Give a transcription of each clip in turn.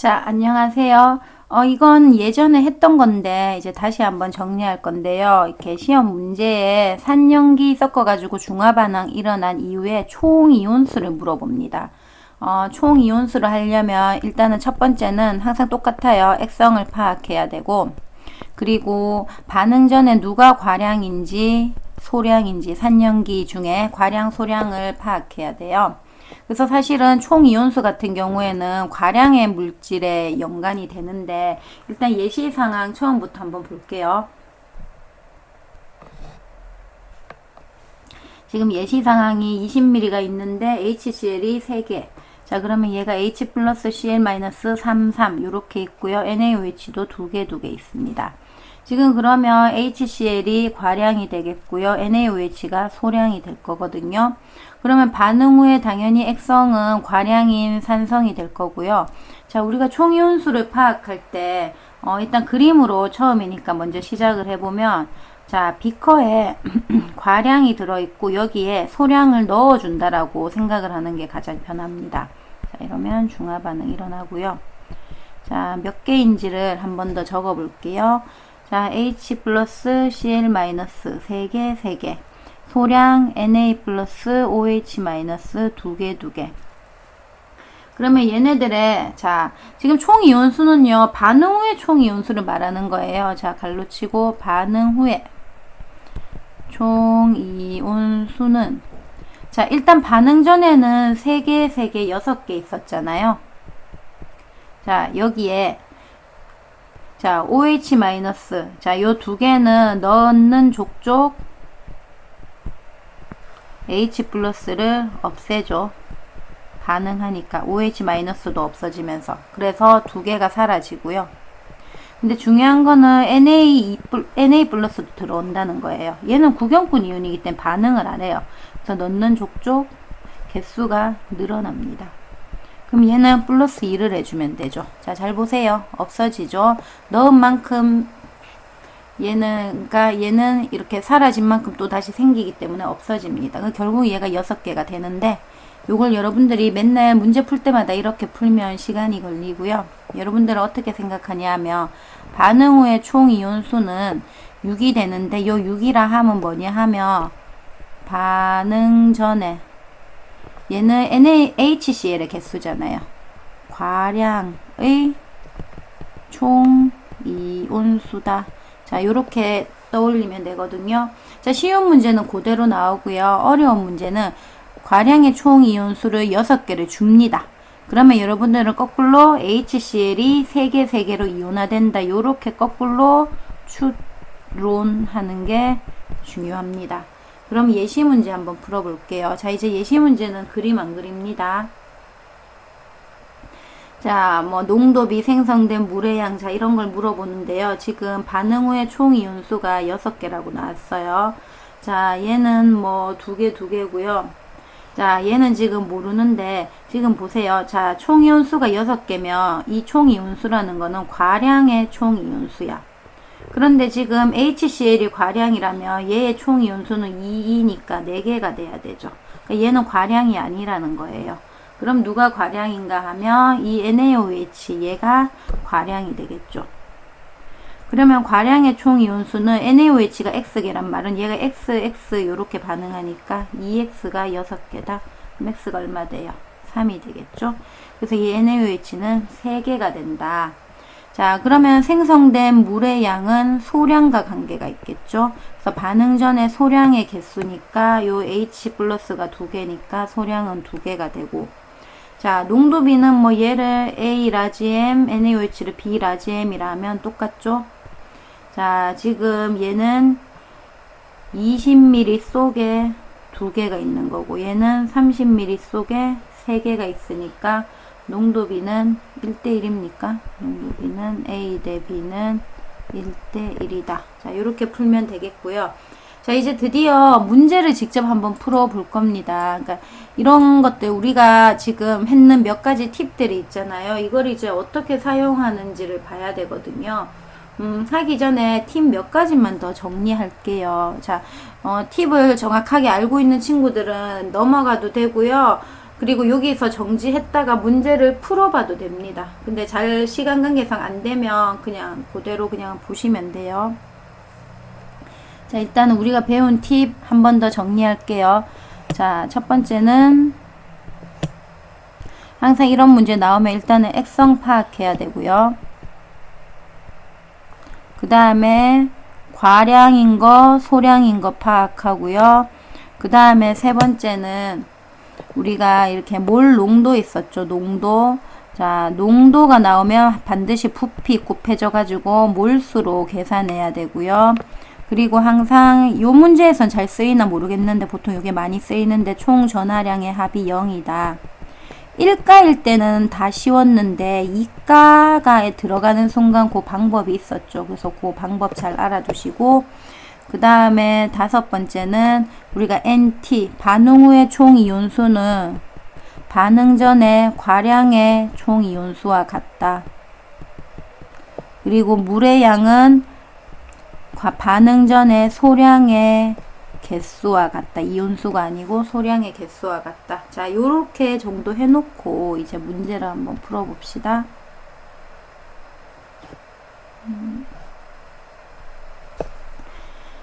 자, 안녕하세요. 이건 예전에 했던 건데, 이제 다시 한번 정리할 건데요. 이렇게 시험 문제에 산연기 섞어가지고 중화반응 일어난 이후에 총 이온수를 물어봅니다. 총 이온수를 하려면 일단은 첫 번째는 항상 똑같아요. 액성을 파악해야 되고, 그리고 반응 전에 누가 과량인지 소량인지 산연기 중에 과량 소량을 파악해야 돼요. 그래서 사실은 총 이온수 같은 경우에는 과량의 물질에 연관이 되는데, 일단 예시 상황 처음부터 한번 볼게요. 지금 예시 상황이 20ml가 있는데 HCl이 3개. 자, 그러면 얘가 H 플러스 Cl 마이너스 33 이렇게 있고요. NaOH도 2개 있습니다. 지금 그러면 HCl이 과량이 되겠고요. NaOH가 소량이 될 거거든요. 그러면 반응 후에 당연히 액성은 과량인 산성이 될 거고요. 자, 우리가 총이온수를 파악할 때 일단 그림으로 처음이니까 먼저 시작을 해보면, 자, 비커에 과량이 들어있고 여기에 소량을 넣어준다라고 생각을 하는 게 가장 편합니다. 자, 이러면 중화반응 일어나고요. 자, 몇 개인지를 한 번 더 적어 볼게요. 자, H 플러스 Cl 마이너스 3개. 소량 Na 플러스 OH 마이너스 2개. 그러면 얘네들의, 자, 지금 총 이온수는요, 반응 후에 총 이온수를 말하는 거예요. 자, 갈로 치고 반응 후에 총 이온수는, 자, 일단 반응 전에는 3개, 6개 있었잖아요. 자, 여기에, 자, OH 마이너스, 자, 요 2개는 넣는 족족 H 플러스를 없애줘. 반응하니까 OH 마이너스도 없어지면서, 그래서 2개가 사라지고요. 근데 중요한 거는 Na 플러스도 들어온다는 거예요. 얘는 구경꾼 이온이기 때문에 반응을 안 해요. 그래서 넣는 족족 개수가 늘어납니다. 그럼 얘는 플러스 2를 해주면 되죠. 자, 잘 보세요. 없어지죠. 넣은 만큼 그러니까 얘는 이렇게 사라진 만큼 또 다시 생기기 때문에 없어집니다. 결국 얘가 6개가 되는데, 요걸 여러분들이 맨날 문제 풀 때마다 이렇게 풀면 시간이 걸리고요. 여러분들은 어떻게 생각하냐 하면, 반응 후에 총 이온수는 6이 되는데, 요 6이라 하면 뭐냐 하면, 반응 전에 얘는 NaHCl의 개수잖아요. 과량의 총 이온수다. 자, 요렇게 떠올리면 되거든요. 자, 쉬운 문제는 그대로 나오고요. 어려운 문제는 과량의 총 이온수를 6개를 줍니다. 그러면 여러분들은 거꾸로 HCl이 3개로 이온화된다. 요렇게 거꾸로 추론하는 게 중요합니다. 그럼 예시 문제 한번 풀어볼게요. 자, 이제 예시 문제는 그림 안 그립니다. 자, 뭐 농도비 생성된 물의 양, 자, 이런 걸 물어보는데요. 지금 반응 후에 총 이온수가 6개라고 나왔어요. 자, 얘는 뭐 2개고요. 자, 얘는 지금 모르는데, 지금 보세요. 자, 총 이온수가 6개면 이 총 이온수라는 거는 과량의 총 이온수야. 그런데 지금 HCl이 과량이라면 얘의 총 이온수는 2니까 4개가 돼야 되죠. 그러니까 얘는 과량이 아니라는 거예요. 그럼 누가 과량인가 하면 이 NaOH, 얘가 과량이 되겠죠. 그러면 과량의 총 이온수는 NaOH가 X개란 말은 얘가 X 요렇게 반응하니까 2X가 6개다. 그럼 X가 얼마 돼요? 3이 되겠죠. 그래서 이 NaOH는 3개가 된다. 자, 그러면 생성된 물의 양은 소량과 관계가 있겠죠. 그래서 반응 전에 소량의 개수니까 요 H 플러스가 2개니까 소량은 2개가 되고, 자, 농도비는 뭐 얘를 A 라지 M, NaOH를 B 라지 M이라면 똑같죠. 자, 지금 얘는 20ml 속에 2개가 있는 거고, 얘는 30ml 속에 3개가 있으니까 농도비는 1대1입니까? 농도비는 A 대 B는 1대1이다. 자, 이렇게 풀면 되겠고요. 자, 이제 드디어 문제를 직접 한번 풀어 볼 겁니다. 그러니까 이런 것들 우리가 지금 했는 몇 가지 팁들이 있잖아요. 이걸 이제 어떻게 사용하는지를 봐야 되거든요. 하기 전에 팁 몇 가지만 더 정리할게요. 자, 팁을 정확하게 알고 있는 친구들은 넘어가도 되고요. 그리고 여기서 정지했다가 문제를 풀어봐도 됩니다. 근데 잘 시간 관계상 안 되면 그냥 그대로 그냥 보시면 돼요. 자, 일단은 우리가 배운 팁 한 번 더 정리할게요. 자, 첫 번째는 항상 이런 문제 나오면 일단은 액성 파악해야 되고요. 그 다음에 과량인 거, 소량인 거 파악하고요. 그 다음에 세 번째는 우리가 이렇게 몰 농도 있었죠. 농도. 자, 농도가 나오면 반드시 부피 곱해져 가지고 몰수로 계산해야 되고요. 그리고 항상 요 문제에선 잘 쓰이나 모르겠는데 보통 이게 많이 쓰이는데 총 전하량의 합이 0이다. 1가일 때는 다 쉬웠는데 2가가 들어가는 순간 그 방법이 있었죠. 그래서 그 방법 잘 알아두시고, 그 다음에 다섯 번째는 우리가 NT 반응 후의 총 이온수는 반응 전에 과량의 총 이온수와 같다. 그리고 물의 양은 반응 전에 소량의 개수와 같다. 이온수가 아니고 소량의 개수와 같다. 자, 요렇게 정도 해놓고 이제 문제를 한번 풀어봅시다.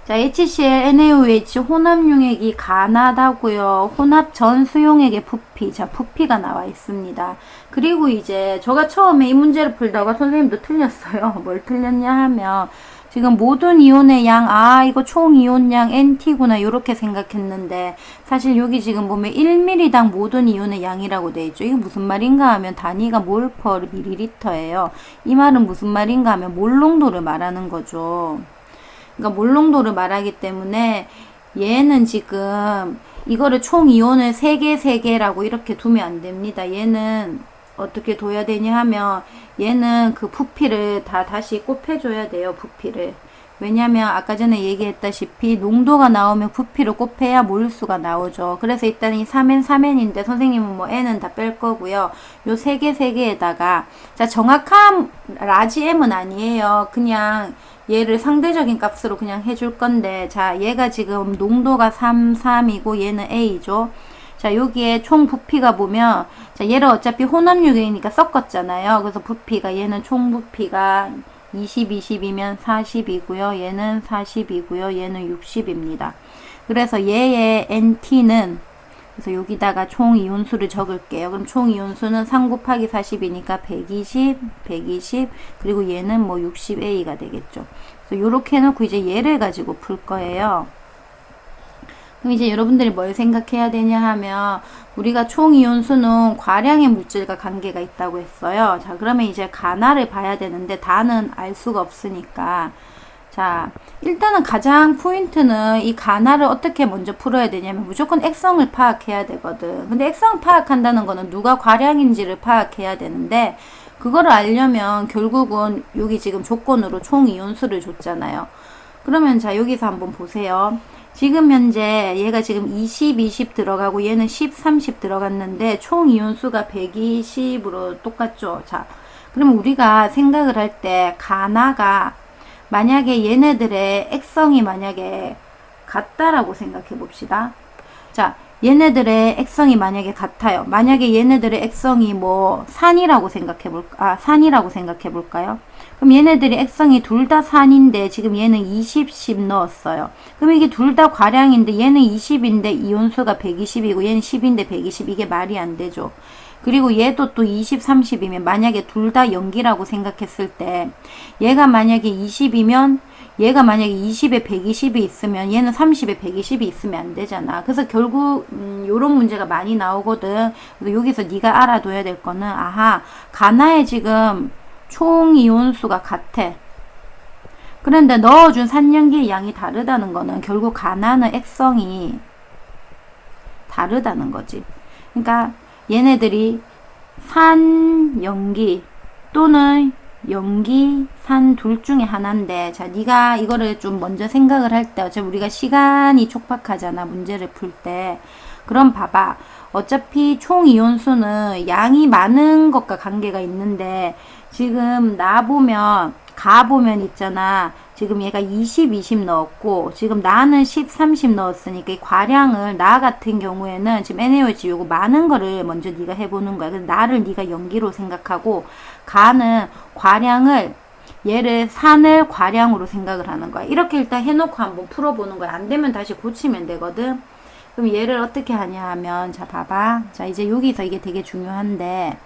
자, HCl, NaOH 혼합 용액이 가나다고요. 혼합 전 수용액의 부피. 자, 부피가 나와 있습니다. 그리고 이제 제가 처음에 이 문제를 풀다가 선생님도 틀렸어요. 뭘 틀렸냐 하면 지금 모든 이온의 양, 이거 총 이온량 NT구나 요렇게 생각했는데 사실 여기 지금 보면 1ml당 모든 이온의 양이라고 되어 있죠. 이게 무슨 말인가 하면 단위가 몰 퍼 밀리리터예요. 이 말은 무슨 말인가 하면 몰 농도를 말하는 거죠. 그러니까 몰 농도를 말하기 때문에 얘는 지금 이거를 총 이온을 3개라고 이렇게 두면 안 됩니다. 얘는 어떻게 둬야 되냐 하면 얘는 그 부피를 다시 곱해줘야 돼요. 부피를. 왜냐면 아까 전에 얘기했다시피 농도가 나오면 부피를 곱해야 몰수가 나오죠. 그래서 일단 이 3N3N인데 선생님은 뭐 N은 다 뺄 거고요. 요 3개에다가 자, 정확한 라지 M은 아니에요. 그냥 얘를 상대적인 값으로 그냥 해줄 건데, 자, 얘가 지금 농도가 33이고 얘는 A죠. 자, 여기에 총 부피가 보면, 자, 얘를 어차피 혼합유기이니까 섞었잖아요. 그래서 부피가, 얘는 총 부피가 20이면 40이고요. 얘는 40이고요. 얘는 60입니다. 그래서 얘의 NT는, 그래서 여기다가 총 이온수를 적을게요. 그럼 총 이온수는 3 곱하기 40이니까 120, 그리고 얘는 뭐 60A가 되겠죠. 그래서 요렇게 해놓고 이제 얘를 가지고 풀 거예요. 그럼 이제 여러분들이 뭘 생각해야 되냐 하면 우리가 총 이온수는 과량의 물질과 관계가 있다고 했어요. 자, 그러면 이제 가나를 봐야 되는데 다는 알 수가 없으니까, 자, 일단은 가장 포인트는 이 가나를 어떻게 먼저 풀어야 되냐면 무조건 액성을 파악해야 되거든. 근데 액성 파악한다는 거는 누가 과량인지를 파악해야 되는데 그거를 알려면 결국은 여기 지금 조건으로 총 이온수를 줬잖아요. 그러면 자, 여기서 한번 보세요. 지금 현재 얘가 지금 20 들어가고 얘는 10, 30 들어갔는데 총 이온수가 120으로 똑같죠. 자, 그럼 우리가 생각을 할 때 가나가 만약에 얘네들의 액성이 만약에 같다라고 생각해 봅시다. 자, 얘네들의 액성이 만약에 같아요. 만약에 얘네들의 액성이 뭐 산이라고 생각해 볼까요? 그럼 얘네들이 액성이 둘 다 산인데 지금 얘는 10 넣었어요. 그럼 이게 둘 다 과량인데 얘는 20인데 이온수가 120이고 얘는 10인데 120, 이게 말이 안 되죠. 그리고 얘도 또 20, 30이면 만약에 둘 다 연기라고 생각했을 때 얘가 만약에 20이면 얘가 만약에 20에 120이 있으면 얘는 30에 120이 있으면 안 되잖아. 그래서 결국 요런 문제가 많이 나오거든. 그래서 여기서 네가 알아둬야 될 거는, 가나에 지금 총 이온수가 같아. 그런데 넣어준 산연기의 양이 다르다는 거는 결국 가나는 액성이 다르다는 거지. 그러니까 얘네들이 산, 연기 또는 연기, 산 둘 중에 하나인데, 자, 네가 이거를 좀 먼저 생각을 할 때, 어차피 우리가 시간이 촉박하잖아, 문제를 풀 때. 그럼 봐봐. 어차피 총 이온수는 양이 많은 것과 관계가 있는데 지금 나 보면 가 보면 있잖아. 지금 얘가 20, 20 넣었고 지금 나는 10, 30 넣었으니까 이 과량을 나 같은 경우에는 지금 NaOH 요거 많은 거를 먼저 네가 해보는 거야. 그래서 나를 네가 연기로 생각하고 가는 과량을 얘를 산을 과량으로 생각을 하는 거야. 이렇게 일단 해놓고 한번 풀어보는 거야. 안 되면 다시 고치면 되거든. 그럼 얘를 어떻게 하냐 하면 자 봐봐. 자 이제 여기서 이게 되게 중요한데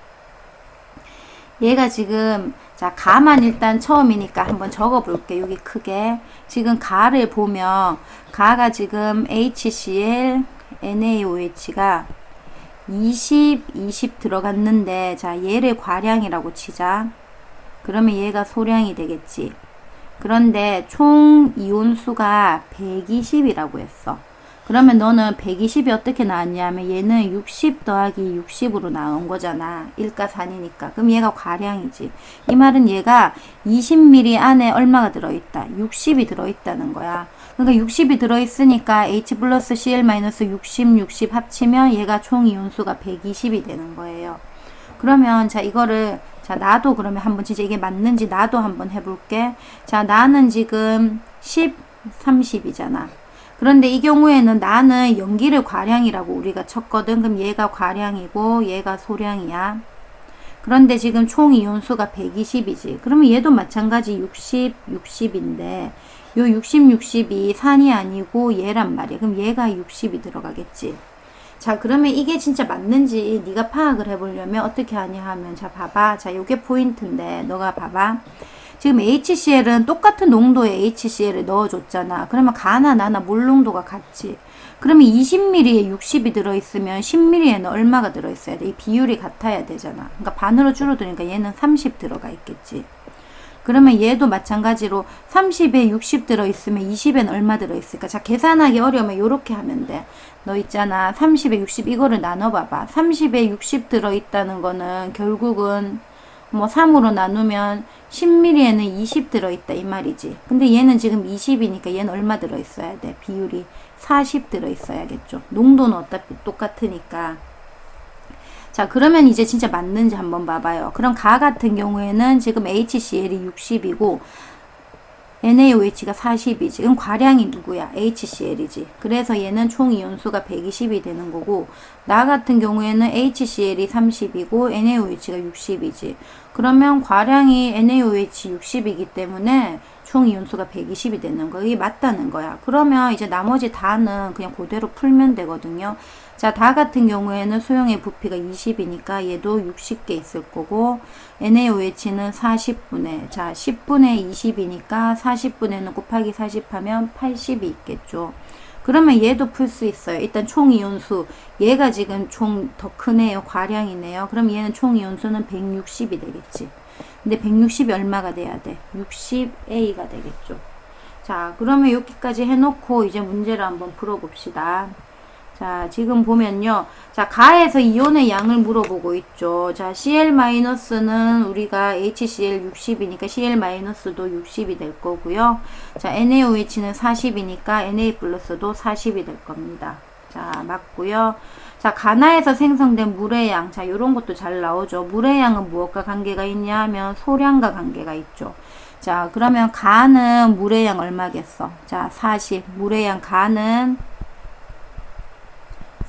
얘가 지금 자 가만 일단 처음이니까 한번 적어 볼게. 여기 크게 지금 가를 보면 가가 지금 HCl NaOH가 20 20 들어갔는데 자 얘를 과량이라고 치자. 그러면 얘가 소량이 되겠지. 그런데 총 이온수가 120이라고 했어. 그러면 너는 120이 어떻게 나왔냐면 얘는 60 더하기 60으로 나온 거잖아. 1가3이니까. 그럼 얘가 과량이지. 이 말은 얘가 20ml 안에 얼마가 들어있다? 60이 들어있다는 거야. 그러니까 60이 들어있으니까 H 플러스 Cl 마이너스 60, 60 합치면 얘가 총 이온수가 120이 되는 거예요. 그러면 자 이거를 자 나도 그러면 한번 진짜 이게 맞는지 나도 한번 해볼게. 자 나는 지금 10, 30이잖아. 그런데 이 경우에는 나는 연기를 과량이라고 우리가 쳤거든. 그럼 얘가 과량이고 얘가 소량이야. 그런데 지금 총 이온수가 120이지. 그러면 얘도 마찬가지 60, 60인데 요 60, 60이 산이 아니고 얘란 말이야. 그럼 얘가 60이 들어가겠지. 자 그러면 이게 진짜 맞는지 네가 파악을 해보려면 어떻게 하냐 하면 자 봐봐. 자 요게 포인트인데 너가 봐봐. 지금 HCl은 똑같은 농도의 HCl을 넣어줬잖아. 그러면 가나 나나 몰 농도가 같지. 그러면 20ml에 60이 들어있으면 10ml에는 얼마가 들어있어야 돼? 이 비율이 같아야 되잖아. 그러니까 반으로 줄어드니까 얘는 30 들어가 있겠지. 그러면 얘도 마찬가지로 30에 60 들어있으면 20에는 얼마 들어있을까? 자 계산하기 어려우면 이렇게 하면 돼. 너 있잖아 30에 60 이거를 나눠봐봐. 30에 60 들어있다는 거는 결국은 뭐 3으로 나누면 10ml에는 20 들어있다 이 말이지. 근데 얘는 지금 20이니까 얘는 얼마 들어있어야 돼? 비율이 40 들어있어야겠죠. 농도는 어차피 똑같으니까. 자 그러면 이제 진짜 맞는지 한번 봐봐요. 그럼 가 같은 경우에는 지금 HCl이 60이고 NaOH가 40이지. 그럼 과량이 누구야? HCl이지. 그래서 얘는 총 이온수가 120이 되는 거고 나 같은 경우에는 HCl이 30이고 NaOH가 60이지. 그러면 과량이 NaOH 60이기 때문에 총 이온수가 120이 되는 거. 이게 맞다는 거야. 그러면 이제 나머지 다는 그냥 그대로 풀면 되거든요. 자, 다 같은 경우에는 소형의 부피가 20이니까 얘도 60개 있을 거고 NaOH는 40분의 자 10분의 20이니까 40분의 곱하기 40 하면 80이 있겠죠. 그러면 얘도 풀 수 있어요. 일단 총 이온수 얘가 지금 총 더 크네요. 과량이네요. 그럼 얘는 총 이온수는 160이 되겠지. 근데 160이 얼마가 돼야 돼? 60A가 되겠죠. 자 그러면 여기까지 해놓고 이제 문제를 한번 풀어봅시다. 자 지금 보면요. 자 가에서 이온의 양을 물어보고 있죠. 자 Cl-는 우리가 HCl 60이니까 Cl-도 60이 될 거고요. 자 NaOH는 40이니까 Na+도 40이 될 겁니다. 자 맞고요. 자 가나에서 생성된 물의 양. 자 요런 것도 잘 나오죠. 물의 양은 무엇과 관계가 있냐 하면 소량과 관계가 있죠. 자 그러면 가는 물의 양 얼마겠어? 자 40 물의 양 가는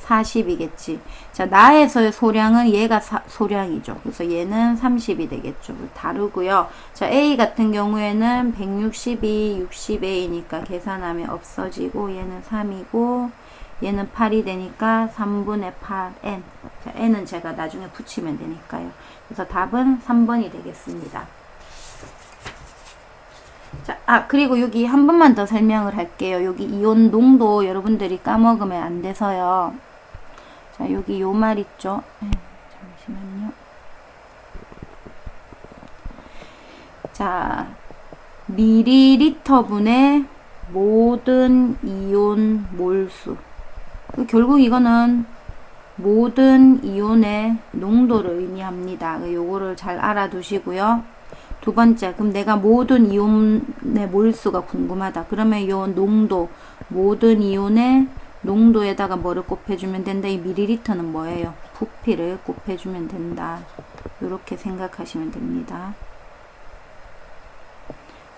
40이겠지. 자, 나에서의 소량은 얘가 소량이죠. 그래서 얘는 30이 되겠죠. 다르고요. 자, A 같은 경우에는 160이 60A니까 계산하면 없어지고 얘는 3이고 얘는 8이 되니까 3분의 8N. 자, N은 제가 나중에 붙이면 되니까요. 그래서 답은 3번이 되겠습니다. 자, 그리고 여기 한 번만 더 설명을 할게요. 여기 이온 농도 여러분들이 까먹으면 안 돼서요. 자, 여기 요 말 있죠? 잠시만요. 자, 밀리리터분의 모든 이온 몰수. 결국 이거는 모든 이온의 농도를 의미합니다. 요거를 잘 알아두시고요. 두 번째, 그럼 내가 모든 이온의 몰수가 궁금하다. 그러면 요 농도, 모든 이온의 농도에다가 뭐를 곱해주면 된다. 이 밀리리터는 뭐예요? 부피를 곱해주면 된다. 이렇게 생각하시면 됩니다.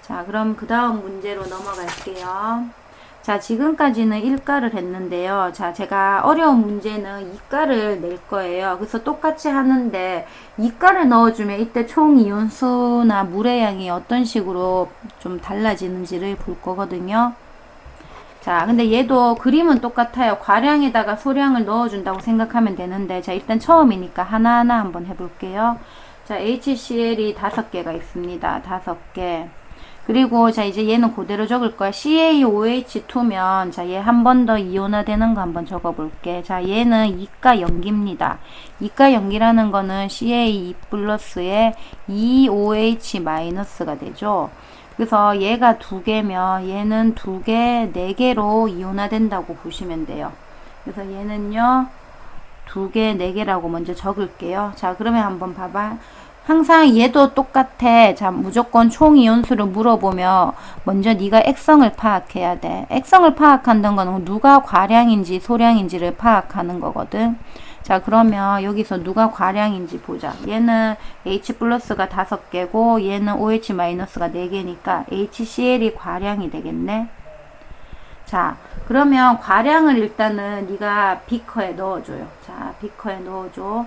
자, 그럼 그 다음 문제로 넘어갈게요. 자, 지금까지는 1가를 했는데요. 자, 제가 어려운 문제는 2가를 낼 거예요. 그래서 똑같이 하는데 2가를 넣어주면 이때 총 이온수나 물의 양이 어떤 식으로 좀 달라지는지를 볼 거거든요. 자, 근데 얘도 그림은 똑같아요. 과량에다가 소량을 넣어준다고 생각하면 되는데, 자, 일단 처음이니까 하나하나 한번 해볼게요. 자, HCl이 5개가 있습니다. 5개. 그리고 자, 이제 얘는 그대로 적을 거야. CaOH2면 자, 얘 한 번 더 이온화되는 거 한번 적어볼게. 자, 얘는 이가 염기입니다. 이가 염기라는 거는 Ca2 플러스에 2OH-가 되죠. 그래서 얘가 2개면 얘는 2개, 4개로 이온화된다고 보시면 돼요. 그래서 얘는요, 2개, 4개라고 먼저 적을게요. 자, 그러면 한번 봐봐. 항상 얘도 똑같아. 자, 무조건 총 이온수를 물어보면 먼저 네가 액성을 파악해야 돼. 액성을 파악한다는 거는 누가 과량인지 소량인지를 파악하는 거거든. 자, 그러면 여기서 누가 과량인지 보자. 얘는 H 플러스가 5개고 얘는 OH 마이너스가 4개니까 HCl이 과량이 되겠네. 자, 그러면 과량을 일단은 네가 비커에 넣어줘요. 자, 비커에 넣어줘.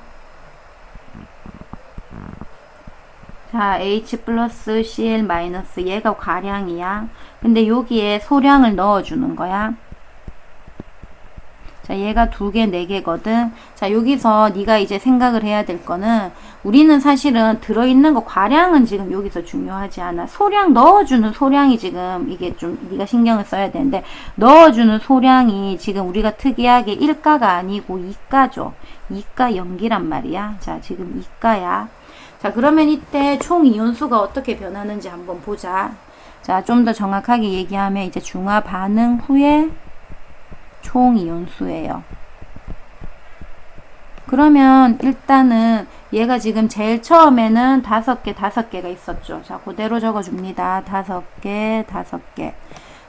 자, H 플러스 Cl 마이너스 얘가 과량이야. 근데 여기에 소량을 넣어주는 거야. 자, 얘가 2개, 4개거든. 자, 여기서 네가 이제 생각을 해야 될 거는 우리는 사실은 들어있는 거 과량은 지금 여기서 중요하지 않아. 소량 넣어주는 소량이 지금 이게 좀 네가 신경을 써야 되는데 넣어주는 소량이 지금 우리가 특이하게 1가가 아니고 2가죠. 2가 염기란 말이야. 자, 지금 2가야. 자, 그러면 이때 총 이온수가 어떻게 변하는지 한번 보자. 자, 좀 더 정확하게 얘기하면 이제 중화 반응 후에 총 이온수예요. 그러면 일단은 얘가 지금 제일 처음에는 5개가 있었죠. 자, 그대로 적어줍니다. 5개, 5개.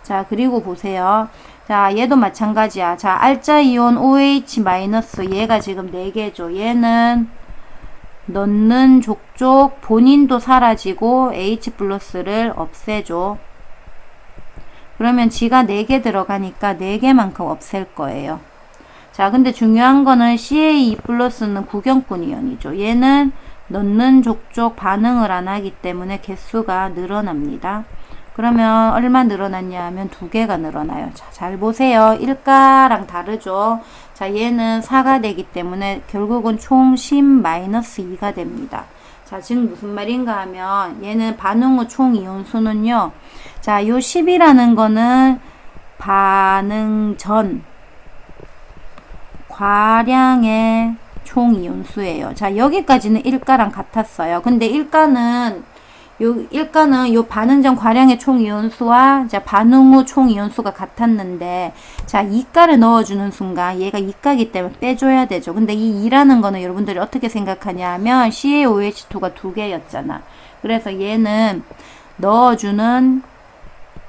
자, 그리고 보세요. 자, 얘도 마찬가지야. 자, 알자 이온 OH 마이너스 얘가 지금 4개죠. 얘는 넣는 족족 본인도 사라지고 H 플러스를 없애줘. 그러면 지가 4개 들어가니까 4개만큼 없앨 거예요. 자, 근데 중요한 거는 CA2 플러스는 구경꾼 이온이죠. 얘는 넣는 족족 반응을 안 하기 때문에 개수가 늘어납니다. 그러면 얼마 늘어났냐 하면 2개가 늘어나요. 자, 잘 보세요. 1가랑 다르죠. 자, 얘는 4가 되기 때문에 결국은 총 10-2가 됩니다. 자, 지금 무슨 말인가 하면 얘는 반응 후 총 이온수는요. 자, 요 10이라는 거는 반응 전 과량의 총 이온수예요. 자, 여기까지는 1가랑 같았어요. 근데 1가는 요 반응 전 과량의 총 이온수와 자, 반응 후 총 이온수가 같았는데 자, 2가를 넣어주는 순간 얘가 2가기 때문에 빼줘야 되죠. 근데 이 2라는 거는 여러분들이 어떻게 생각하냐 하면 CaOH2가 2개였잖아. 그래서 얘는 넣어주는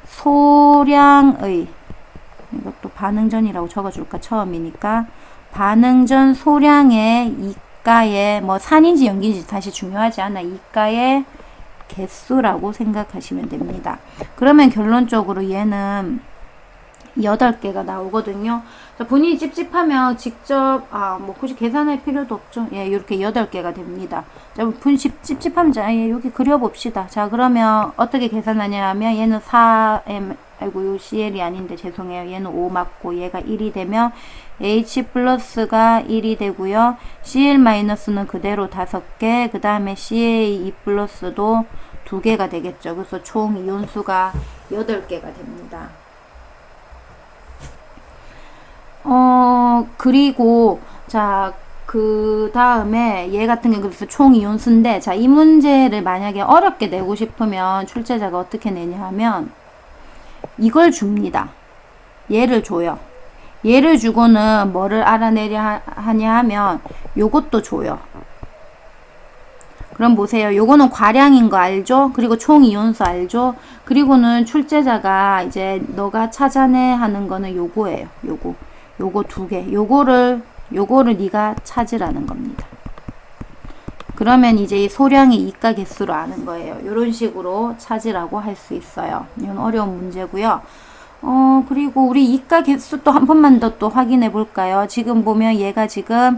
소량의 이것도 반응 전이라고 적어줄까? 처음이니까 반응 전 소량의 2가의 뭐 산인지 염기인지 사실 중요하지 않아. 2가의 개수라고 생각하시면 됩니다. 그러면 결론적으로 얘는 8개가 나오거든요. 자, 본인이 찝찝하면 직접 뭐 굳이 계산할 필요도 없죠. 예, 이렇게 8개가 됩니다. 자, 본인 찝찝하면 자, 예, 여기 그려봅시다. 자, 그러면 어떻게 계산하냐 하면 얘는 4m 아이고 요 CL이 아닌데 죄송해요. 얘는 5 맞고 얘가 1이 되면 H 플러스가 1이 되고요. CL 마이너스는 그대로 5개, 그 다음에 CA2 플러스도 2개가 되겠죠. 그래서 총 이온수가 8개가 됩니다. 그리고 자, 그 다음에 얘 같은 경우 그래서 총 이온수인데 자, 이 문제를 만약에 어렵게 내고 싶으면 출제자가 어떻게 내냐 하면 이걸 줍니다. 얘를 줘요. 얘를 주고는 뭐를 알아내려 하냐 하면 요것도 줘요. 그럼 보세요. 요거는 과량인 거 알죠? 그리고 총 이온수 알죠? 그리고는 출제자가 이제 너가 찾아내 하는 거는 요거예요. 요거 2개. 요거를 네가 찾으라는 겁니다. 그러면 이제 이 소량의 이가 개수로 아는 거예요. 이런 식으로 찾으라고 할 수 있어요. 이건 어려운 문제고요. 그리고 우리 이가 개수 또 한 번만 더 또 확인해 볼까요? 지금 보면 얘가 지금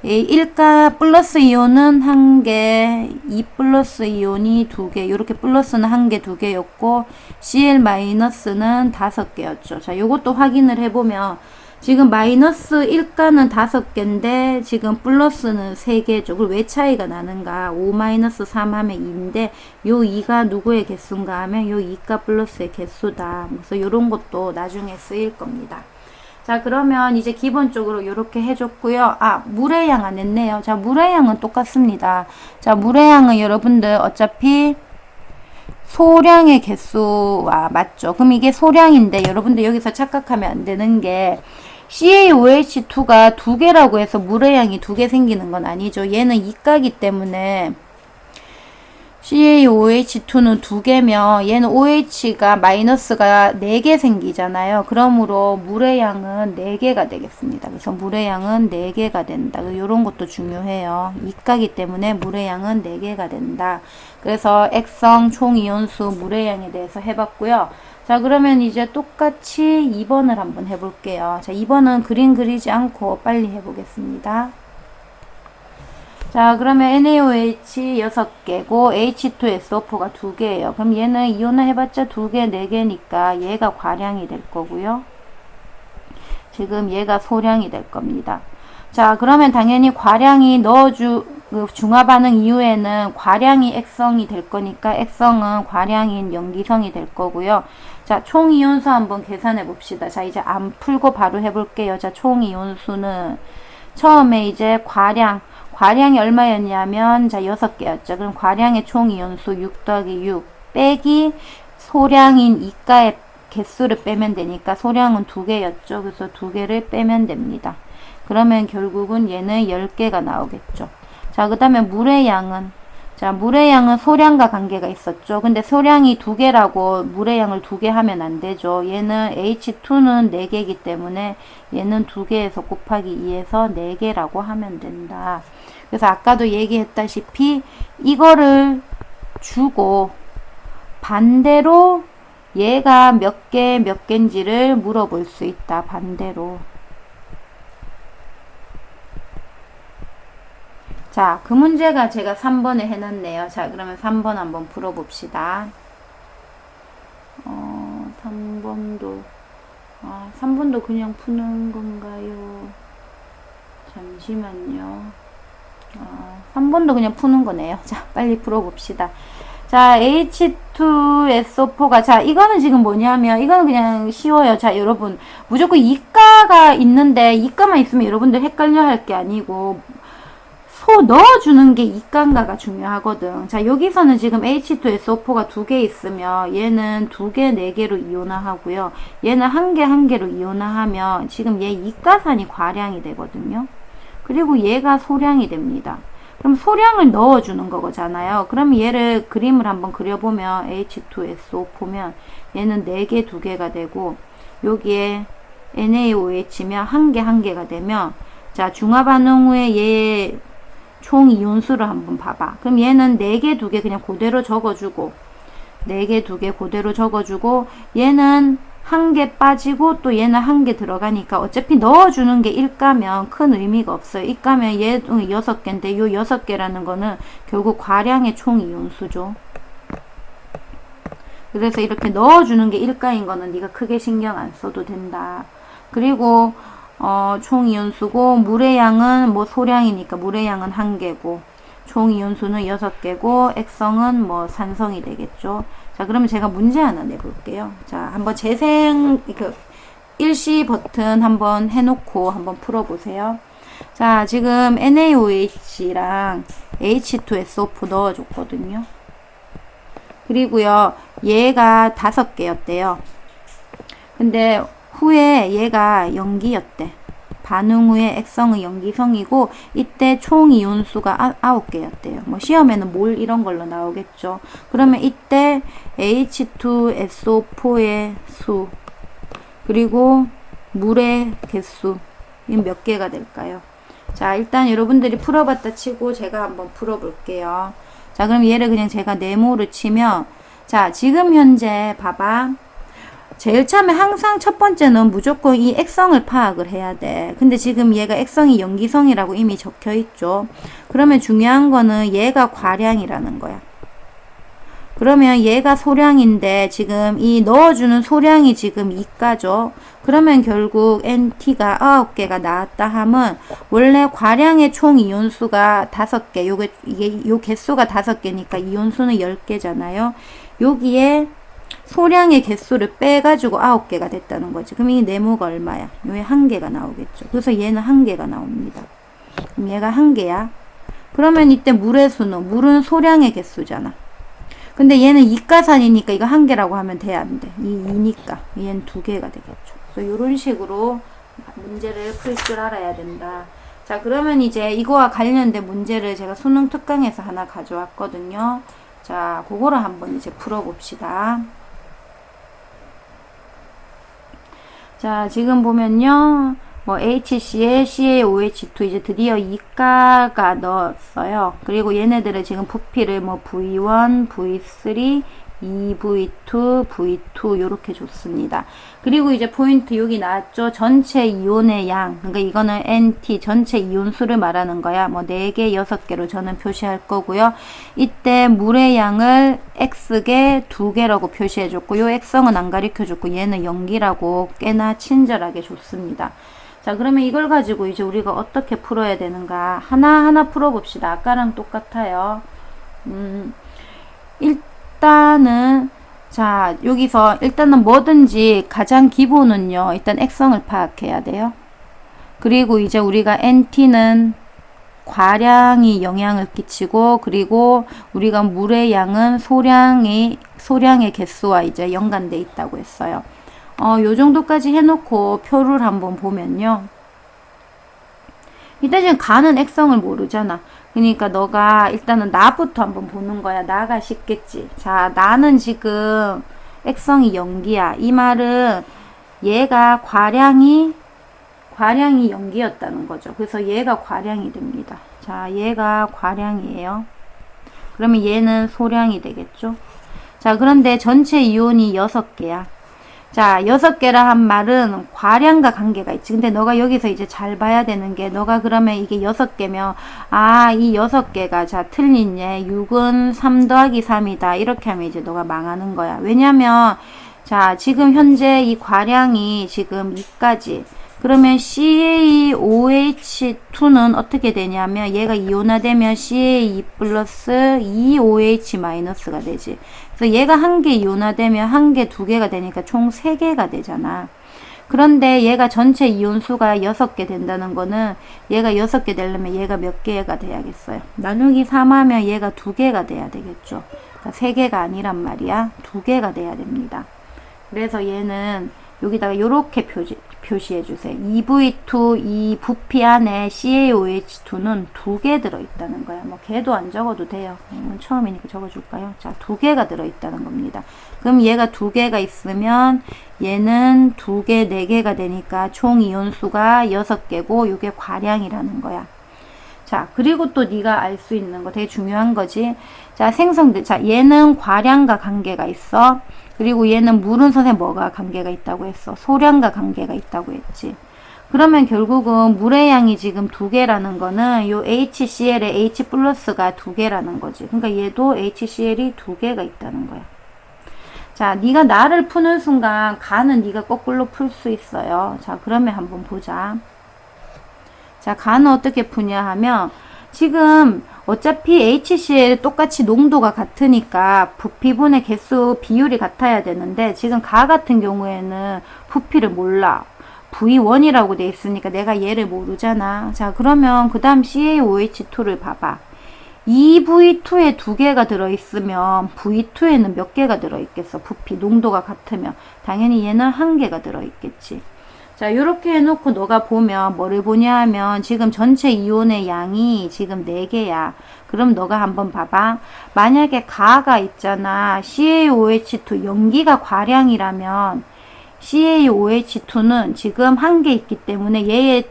1가 플러스 이온은 1개, 2 플러스 이온이 2개, 이렇게 플러스는 1개, 2개였고, Cl 마이너스는 5개였죠. 자, 요것도 확인을 해보면, 지금 마이너스 1가는 5개인데, 지금 플러스는 3개죠. 그리고 왜 차이가 나는가? 5 마이너스 3 하면 2인데, 요 2가 누구의 개수인가 하면, 요 2가 플러스의 개수다. 그래서 요런 것도 나중에 쓰일 겁니다. 자, 그러면 이제 기본적으로 이렇게 해줬고요. 물의 양 안 했네요. 자, 물의 양은 똑같습니다. 자, 물의 양은 여러분들 어차피 소량의 개수와 맞죠? 그럼 이게 소량인데 여러분들 여기서 착각하면 안 되는 게 CaOH2가 2개라고 해서 물의 양이 2개 생기는 건 아니죠. 얘는 이가기 때문에 CaOH2는 2개면 얘는 OH가 마이너스가 4개 생기잖아요. 그러므로 물의 양은 4개가 되겠습니다. 그래서 물의 양은 4개가 된다. 이런 것도 중요해요. 이가기 때문에 물의 양은 4개가 된다. 그래서 액성 총이온수 물의 양에 대해서 해봤고요. 자, 그러면 이제 똑같이 2번을 한번 해볼게요. 자, 2번은 그림 그리지 않고 빨리 해보겠습니다. 자, 그러면 NaOH 6개고 H2SO4가 2개예요. 그럼 얘는 이온화 해봤자 2개, 4개니까 얘가 과량이 될 거고요. 지금 얘가 소량이 될 겁니다. 자, 그러면 당연히 과량이 중화 반응 이후에는 과량이 액성이 될 거니까 액성은 과량인 염기성이 될 거고요. 자, 총 이온수 한번 계산해 봅시다. 자, 이제 안 풀고 바로 해볼게요. 자, 총 이온수는 처음에 이제 과량이 얼마였냐면, 자, 6개였죠. 그럼 과량의 총 이온수 6 더하기 6 빼기 소량인 이가의 개수를 빼면 되니까 소량은 2개였죠. 그래서 2개를 빼면 됩니다. 그러면 결국은 얘는 10개가 나오겠죠. 자, 그 다음에 물의 양은, 자, 물의 양은 소량과 관계가 있었죠. 근데 소량이 2개라고 물의 양을 2개 하면 안 되죠. 얘는 H2는 4개이기 때문에 얘는 2개에서 곱하기 2에서 4개라고 하면 된다. 그래서 아까도 얘기했다시피 이거를 주고 반대로 얘가 몇 개인지를 물어볼 수 있다. 반대로. 자, 그 문제가 제가 3번에 해놨네요. 자, 그러면 3번 한번 풀어봅시다. 3번도 그냥 푸는 건가요? 잠시만요. 3번도 그냥 푸는 거네요. 자, 빨리 풀어봅시다. 자, H2SO4가, 자, 이거는 지금 뭐냐면, 이거는 그냥 쉬워요. 자, 여러분, 무조건 이가가 있는데, 이가만 있으면 여러분들 헷갈려 할 게 아니고, 넣어주는 게 이가인가가 중요하거든. 자, 여기서는 지금 H2SO4가 2개 있으면 얘는 2개, 4개로 이온화하고요. 얘는 1개, 1개로 이온화하면 지금 얘 이가산이 과량이 되거든요. 그리고 얘가 소량이 됩니다. 그럼 소량을 넣어주는 거잖아요. 그럼 얘를 그림을 한번 그려보면 H2SO 보면 얘는 4개, 2개가 되고 여기에 NaOH면 1개, 1개가 되면 자, 중화 반응 후에 얘 총 이온수를 한번 봐봐. 그럼 얘는 4개, 2개 그냥 그대로 적어주고 4개, 2개 그대로 적어주고 얘는 1개 빠지고 또 얘는 1개 들어가니까 어차피 넣어주는 게 1가면 큰 의미가 없어요. 1가면 얘 6개인데 요 6개라는 거는 결국 과량의 총 이온수죠. 그래서 이렇게 넣어주는 게 1가인 거는 네가 크게 신경 안 써도 된다. 그리고 총 이온수고 물의 양은 뭐 소량이니까 물의 양은 1개고 총 이온수는 6개고 액성은 뭐 산성이 되겠죠. 자, 그러면 제가 문제 하나 내볼게요. 자, 한번 일시 버튼 한번 해놓고 한번 풀어보세요. 자, 지금 NaOH랑 H2SO4 넣어줬거든요. 그리고요, 얘가 5개였대요. 근데 후에 얘가 염기였대. 반응 후에 액성은 염기성이고 이때 총 이온수가 9개였대요. 뭐 시험에는 몰 이런 걸로 나오겠죠. 그러면 이때 H2SO4의 수 그리고 물의 개수 몇 개가 될까요? 자, 일단 여러분들이 풀어봤다 치고 제가 한번 풀어볼게요. 자, 그럼 얘를 그냥 제가 네모로 치면, 자, 지금 현재 봐봐. 제일 처음에 항상 첫 번째는 무조건 이 액성을 파악을 해야 돼. 근데 지금 얘가 액성이 염기성이라고 이미 적혀 있죠. 그러면 중요한 거는 얘가 과량이라는 거야. 그러면 얘가 소량인데 지금 이 넣어주는 소량이 지금 2가죠. 그러면 결국 NT가 9개가 나왔다 하면 원래 과량의 총 이온수가 5개, 요 개수가 5개니까 이온수는 10개잖아요. 여기에 소량의 개수를 빼가지고 9개가 됐다는 거지. 그럼 이 네모가 얼마야? 요에 1개가 나오겠죠. 그래서 얘는 1개가 나옵니다. 그럼 얘가 1개야. 그러면 이때 물의 수는, 물은 소량의 개수잖아. 근데 얘는 이가산이니까 이거 1개라고 하면 돼, 안 돼? 이 2니까. 얘는 2개가 되겠죠. 그래서 이런 식으로 문제를 풀 줄 알아야 된다. 자, 그러면 이제 이거와 관련된 문제를 제가 수능 특강에서 하나 가져왔거든요. 자, 그거를 한번 이제 풀어봅시다. 자, 지금 보면요. 뭐 HCl, CaOH2 이제 드디어 이가가 넣었어요. 그리고 얘네들을 지금 부피를 뭐 V1, V3, EV2, V2 요렇게 줬습니다. 그리고 이제 포인트 여기 나왔죠. 전체 이온의 양. 그러니까 이거는 NT 전체 이온수를 말하는 거야. 뭐 4개, 6개로 저는 표시할 거고요. 이때 물의 양을 X개, 2개라고 표시해 줬고 요 X성은 안 가르쳐 줬고 얘는 연기라고 꽤나 친절하게 줬습니다. 자, 그러면 이걸 가지고 이제 우리가 어떻게 풀어야 되는가 하나하나 풀어봅시다. 아까랑 똑같아요. 일단은 자, 여기서 일단은 뭐든지 가장 기본은요. 일단 액성을 파악해야 돼요. 그리고 이제 우리가 NT는 과량이 영향을 끼치고 그리고 우리가 물의 양은 소량의 개수와 이제 연관돼 있다고 했어요. 요 정도까지 해놓고 표를 한번 보면요. 일단 지금 가는 액성을 모르잖아. 그러니까 너가 일단은 나부터 한번 보는 거야. 나가 쉽겠지. 자, 나는 지금 액성이 연기야. 이 말은 얘가 과량이 연기였다는 거죠. 그래서 얘가 과량이 됩니다. 자, 얘가 과량이에요. 그러면 얘는 소량이 되겠죠. 자, 그런데 전체 이온이 6개야. 자, 6개라 한 말은 과량과 관계가 있지. 근데 너가 여기서 이제 잘 봐야 되는 게, 너가 그러면 이게 6개면, 이 6개가, 자, 틀린 얘, 6은 3 더하기 3이다. 이렇게 하면 이제 너가 망하는 거야. 왜냐면, 자, 지금 현재 이 과량이 지금 2까지. 그러면 CaOH2는 어떻게 되냐면, 얘가 이온화되면 CaE 플러스 2OH 마이너스가 되지. 그래서 얘가 1개 이온화되면 1개, 2개가 되니까 총 3개가 되잖아. 그런데 얘가 전체 이온수가 6개 된다는 거는 얘가 6개 되려면 얘가 몇 개가 돼야겠어요? 나누기 3하면 얘가 2개가 돼야 되겠죠. 그러니까 3개가 아니란 말이야. 2개가 돼야 됩니다. 그래서 얘는 여기다가 이렇게 표시해 주세요. EV2, 이 부피 안에 CaOH2는 2개 들어있다는 거야. 뭐 개도 안 적어도 돼요. 처음이니까 적어줄까요? 자, 2개가 들어있다는 겁니다. 그럼 얘가 2개가 있으면 얘는 2개, 4개가 되니까 총 이온수가 6개고 이게 과량이라는 거야. 자, 그리고 또 네가 알 수 있는 거 되게 중요한 거지. 자, 생성들. 자, 얘는 과량과 관계가 있어. 그리고 얘는 물은 선생님 뭐가 관계가 있다고 했어? 소량과 관계가 있다고 했지. 그러면 결국은 물의 양이 지금 2개라는 거는 요 HCl의 H 플러스가 2개라는 거지. 그러니까 얘도 HCl이 2개가 있다는 거야. 자, 네가 나를 푸는 순간 가는 네가 거꾸로 풀 수 있어요. 자, 그러면 한번 보자. 자, 가는 어떻게 푸냐 하면 지금 어차피 HCl 똑같이 농도가 같으니까 부피분의 개수 비율이 같아야 되는데 지금 가 같은 경우에는 부피를 몰라. V1이라고 돼 있으니까 내가 얘를 모르잖아. 자, 그러면 그 다음 CaOH2를 봐봐. 이 V2에 2개가 들어있으면 V2에는 몇 개가 들어있겠어? 부피 농도가 같으면 당연히 얘는 1개가 들어있겠지. 자, 요렇게 해놓고 너가 보면 뭐를 보냐 하면 지금 전체 이온의 양이 지금 4개야. 그럼 너가 한번 봐봐. 만약에 가가 있잖아. CaOH2 연기가 과량이라면 CaOH2는 지금 1개 있기 때문에 얘의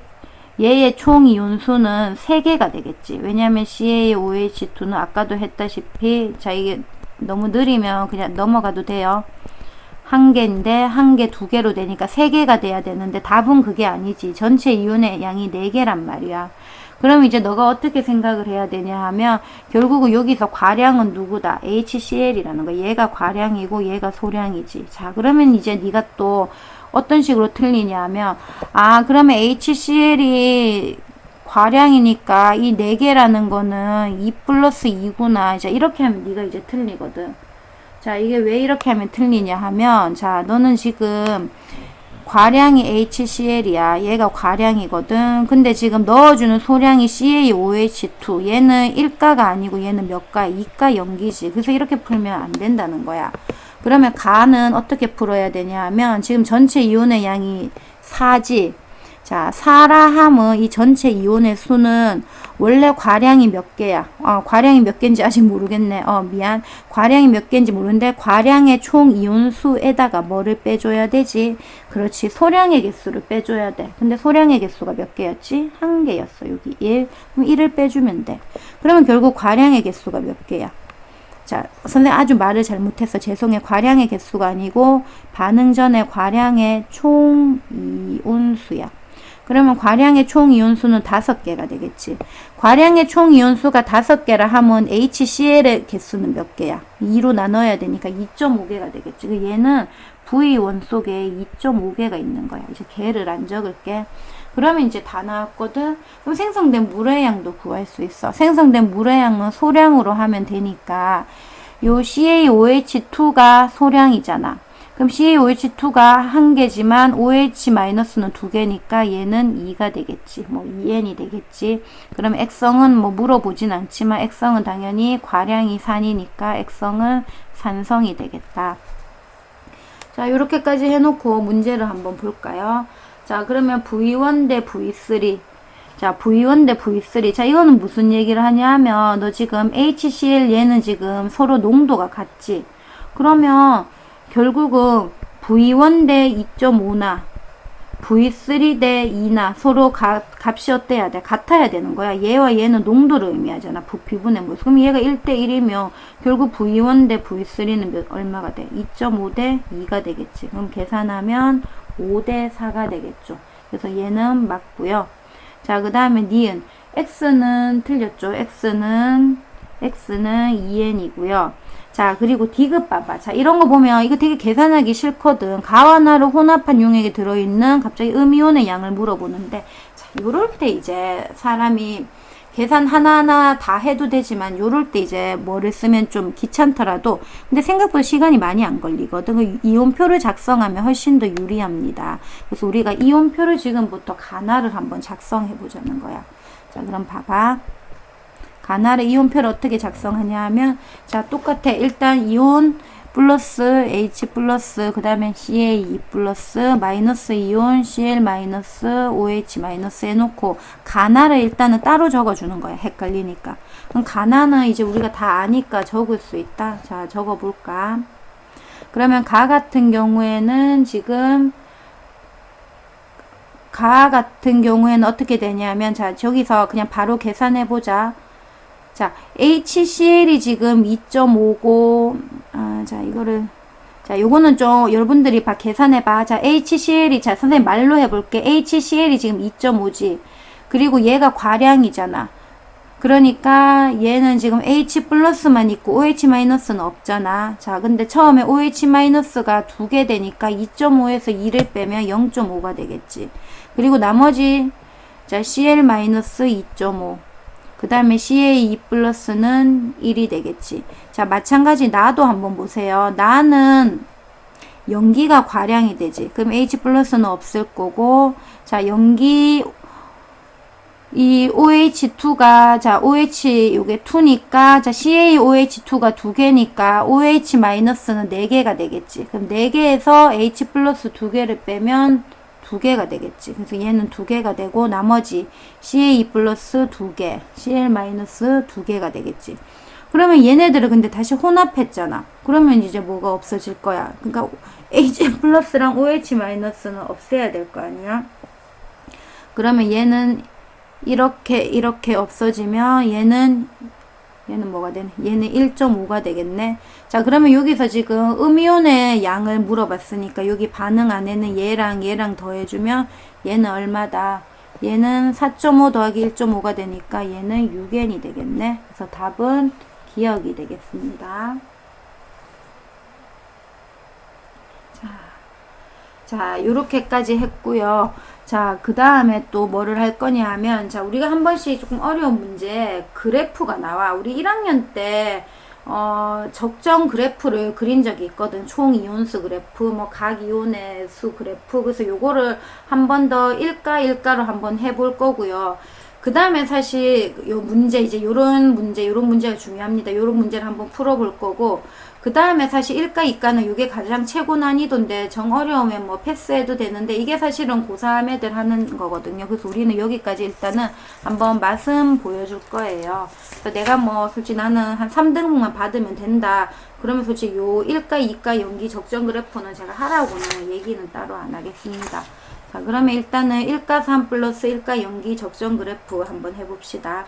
얘의 총 이온수는 3개가 되겠지. 왜냐하면 CaOH2는 아까도 했다시피, 자, 이게 너무 느리면 그냥 넘어가도 돼요. 1개인데 1개 2개로 되니까 3개가 돼야 되는데 답은 그게 아니지. 전체 이온의 양이 4개란 말이야. 그럼 이제 너가 어떻게 생각을 해야 되냐 하면 결국은 여기서 과량은 누구다? HCl이라는 거. 얘가 과량이고 얘가 소량이지. 자, 그러면 이제 네가 또 어떤 식으로 틀리냐 하면, 아, 그러면 HCl이 과량이니까 이 4개라는 거는 2 플러스 2구나. 이제 이렇게 하면 네가 이제 틀리거든. 자, 이게 왜 이렇게 하면 틀리냐 하면, 자, 너는 지금 과량이 HCl이야. 얘가 과량이거든. 근데 지금 넣어주는 소량이 CaOH2. 얘는 1가가 아니고 얘는 몇 가? 2가 염기지. 그래서 이렇게 풀면 안 된다는 거야. 그러면 가는 어떻게 풀어야 되냐 하면 지금 전체 이온의 양이 4지. 자, 4라 함은 이 전체 이온의 수는 원래 과량이 몇 개야? 과량이 몇 개인지 아직 모르겠네. 미안. 과량이 몇 개인지 모르는데 과량의 총 이온수에다가 뭐를 빼줘야 되지? 그렇지. 소량의 개수를 빼줘야 돼. 근데 소량의 개수가 몇 개였지? 1개였어. 여기 1. 그럼 1을 빼주면 돼. 그러면 결국 과량의 개수가 몇 개야? 자, 선생님 아주 말을 잘못했어. 죄송해. 과량의 개수가 아니고 반응 전에 과량의 총 이온수야. 그러면 과량의 총 이온수는 5개가 되겠지. 과량의 총 이온수가 5개라 하면 HCl의 개수는 몇 개야? 2로 나눠야 되니까 2.5개가 되겠지. 얘는 V원 속에 2.5개가 있는 거야. 이제 개를 안 적을게. 그러면 이제 다 나왔거든. 그럼 생성된 물의 양도 구할 수 있어. 생성된 물의 양은 소량으로 하면 되니까 요 CaOH2가 소량이잖아. 그럼 CaOH2가 1개지만 OH-는 2개니까 얘는 2가 되겠지. 뭐 2N이 되겠지. 그럼 액성은 뭐 물어보진 않지만 액성은 당연히 과량이 산이니까 액성은 산성이 되겠다. 자, 이렇게까지 해놓고 문제를 한번 볼까요? 자, 그러면 V1 대 V3. 자, V1 대 V3. 자, 이거는 무슨 얘기를 하냐 하면 너 지금 HCl 얘는 지금 서로 농도가 같지. 그러면 결국은 V1 대 2.5나 V3 대 2나 서로 값이 어때야 돼? 같아야 되는 거야. 얘와 얘는 농도를 의미하잖아. 부피분의 모습. 그럼 얘가 1대 1이면 결국 V1 대 V3는 얼마가 돼? 2.5 대 2가 되겠지. 그럼 계산하면 5 대 4가 되겠죠. 그래서 얘는 맞고요. 자, 그 다음에 니은. X는 틀렸죠. X는 2N이고요. 자, 그리고 디귿 봐봐. 자, 이런 거 보면 이거 되게 계산하기 싫거든. 가와나를 혼합한 용액에 들어있는 갑자기 음이온의 양을 물어보는데, 자, 요럴 때 이제 사람이 계산 하나하나 다 해도 되지만 요럴 때 이제 뭐를 쓰면 좀 귀찮더라도 근데 생각보다 시간이 많이 안 걸리거든. 그 이온표를 작성하면 훨씬 더 유리합니다. 그래서 우리가 이온표를 지금부터 가나를 한번 작성해 보자는 거야. 자, 그럼 봐봐. 가나를 이온표를 어떻게 작성하냐 하면, 자, 똑같아. 일단 이온 플러스 H 플러스 그 다음에 CA2 플러스 마이너스 이온 CL 마이너스 OH 마이너스 해놓고 가나를 일단은 따로 적어주는 거야. 헷갈리니까. 그럼 가나는 이제 우리가 다 아니까 적을 수 있다. 자, 적어볼까? 그러면 가 같은 경우에는 지금 가 같은 경우에는 어떻게 되냐면, 자, 저기서 그냥 바로 계산해보자. 자, HCl이 지금 2.5고, 자, 이거를, 자, 요거는 좀 여러분들이 계산해봐. 자, HCl이, 자, 선생님 말로 해볼게. HCl이 지금 2.5지. 그리고 얘가 과량이잖아. 그러니까 얘는 지금 H 플러스만 있고 OH 마이너스는 없잖아. 자, 근데 처음에 OH 마이너스가 2개 되니까 2.5에서 2를 빼면 0.5가 되겠지. 그리고 나머지, 자, CL 마이너스 2.5. 그 다음에 CA2 플러스는 1이 되겠지. 자, 마찬가지 나도 한번 보세요. 나는 연기가 과량이 되지. 그럼 H 플러스는 없을 거고, 자, 연기, 이 OH2가, 자, OH 요게 2니까, 자, CaOH2가 2개니까, OH 마이너스는 4개가 되겠지. 그럼 4개에서 H 플러스 2개를 빼면 2개가 되겠지. 그래서 얘는 2개가 되고 나머지 CA2 플러스 2개, CL 마이너스 2개가 되겠지. 그러면 얘네들을 근데 다시 혼합했잖아. 그러면 이제 뭐가 없어질 거야. 그러니까 H 플러스랑 OH 마이너스는 없애야 될 거 아니야. 그러면 얘는 이렇게 없어지면 얘는 뭐가 되네? 얘는 1.5가 되겠네. 자, 그러면 여기서 지금 음이온의 양을 물어봤으니까 여기 반응 안에는 얘랑 더해주면 얘는 얼마다? 얘는 4.5 더하기 1.5가 되니까 얘는 6n이 되겠네. 그래서 답은 기억이 되겠습니다. 자, 요렇게까지 했고요. 자, 그 다음에 또 뭐를 할 거냐 하면, 자, 우리가 한 번씩 조금 어려운 문제, 그래프가 나와. 우리 1학년 때, 적정 그래프를 그린 적이 있거든. 총 이온수 그래프, 뭐, 각 이온의 수 그래프. 그래서 요거를 한 번 더 일가로 한번 해볼 거고요. 그 다음에 사실 요 문제, 이제 요런 문제가 중요합니다. 요런 문제를 한번 풀어볼 거고, 그 다음에 사실 1가, 2가는 이게 가장 최고 난이도인데 정 어려우면 뭐 패스해도 되는데 이게 사실은 고3 애들 하는 거거든요. 그래서 우리는 여기까지 일단은 한번 맛은 보여줄 거예요. 그래서 내가 뭐 솔직히 나는 한 3등급만 받으면 된다. 그러면 솔직히 요 1가, 2가 연기 적정 그래프는 제가 하라고는 얘기는 따로 안 하겠습니다. 자, 그러면 일단은 1가 3 플러스 1가 연기 적정 그래프 한번 해봅시다.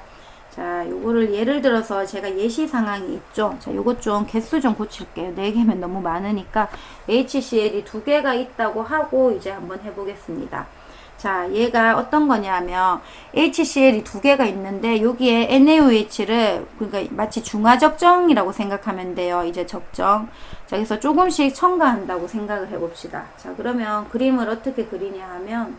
자, 요거를 예를 들어서 제가 예시 상황이 있죠. 자, 요거 좀 개수 좀 고칠게요. 4개면 너무 많으니까 HCl이 2개가 있다고 하고 이제 한번 해보겠습니다. 자, 얘가 어떤 거냐면 HCl이 2개가 있는데 여기에 NaOH를 그러니까 마치 중화적정이라고 생각하면 돼요. 이제 적정. 자, 그래서 조금씩 첨가한다고 생각을 해봅시다. 자, 그러면 그림을 어떻게 그리냐 하면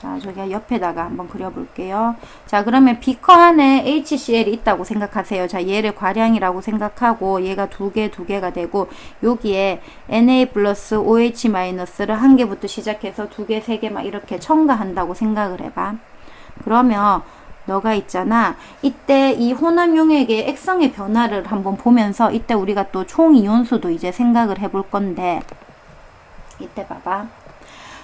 자, 저기 옆에다가 한번 그려볼게요. 자, 그러면 비커 안에 HCl이 있다고 생각하세요. 자, 얘를 과량이라고 생각하고 얘가 2개가 되고 여기에 Na 플러스 OH 마이너스를 1개부터 시작해서 2개, 3개 막 이렇게 첨가한다고 생각을 해봐. 그러면 너가 있잖아. 이때 이 혼합 용액의 액성의 변화를 한번 보면서 이때 우리가 또 총 이온수도 이제 생각을 해볼 건데 이때 봐봐.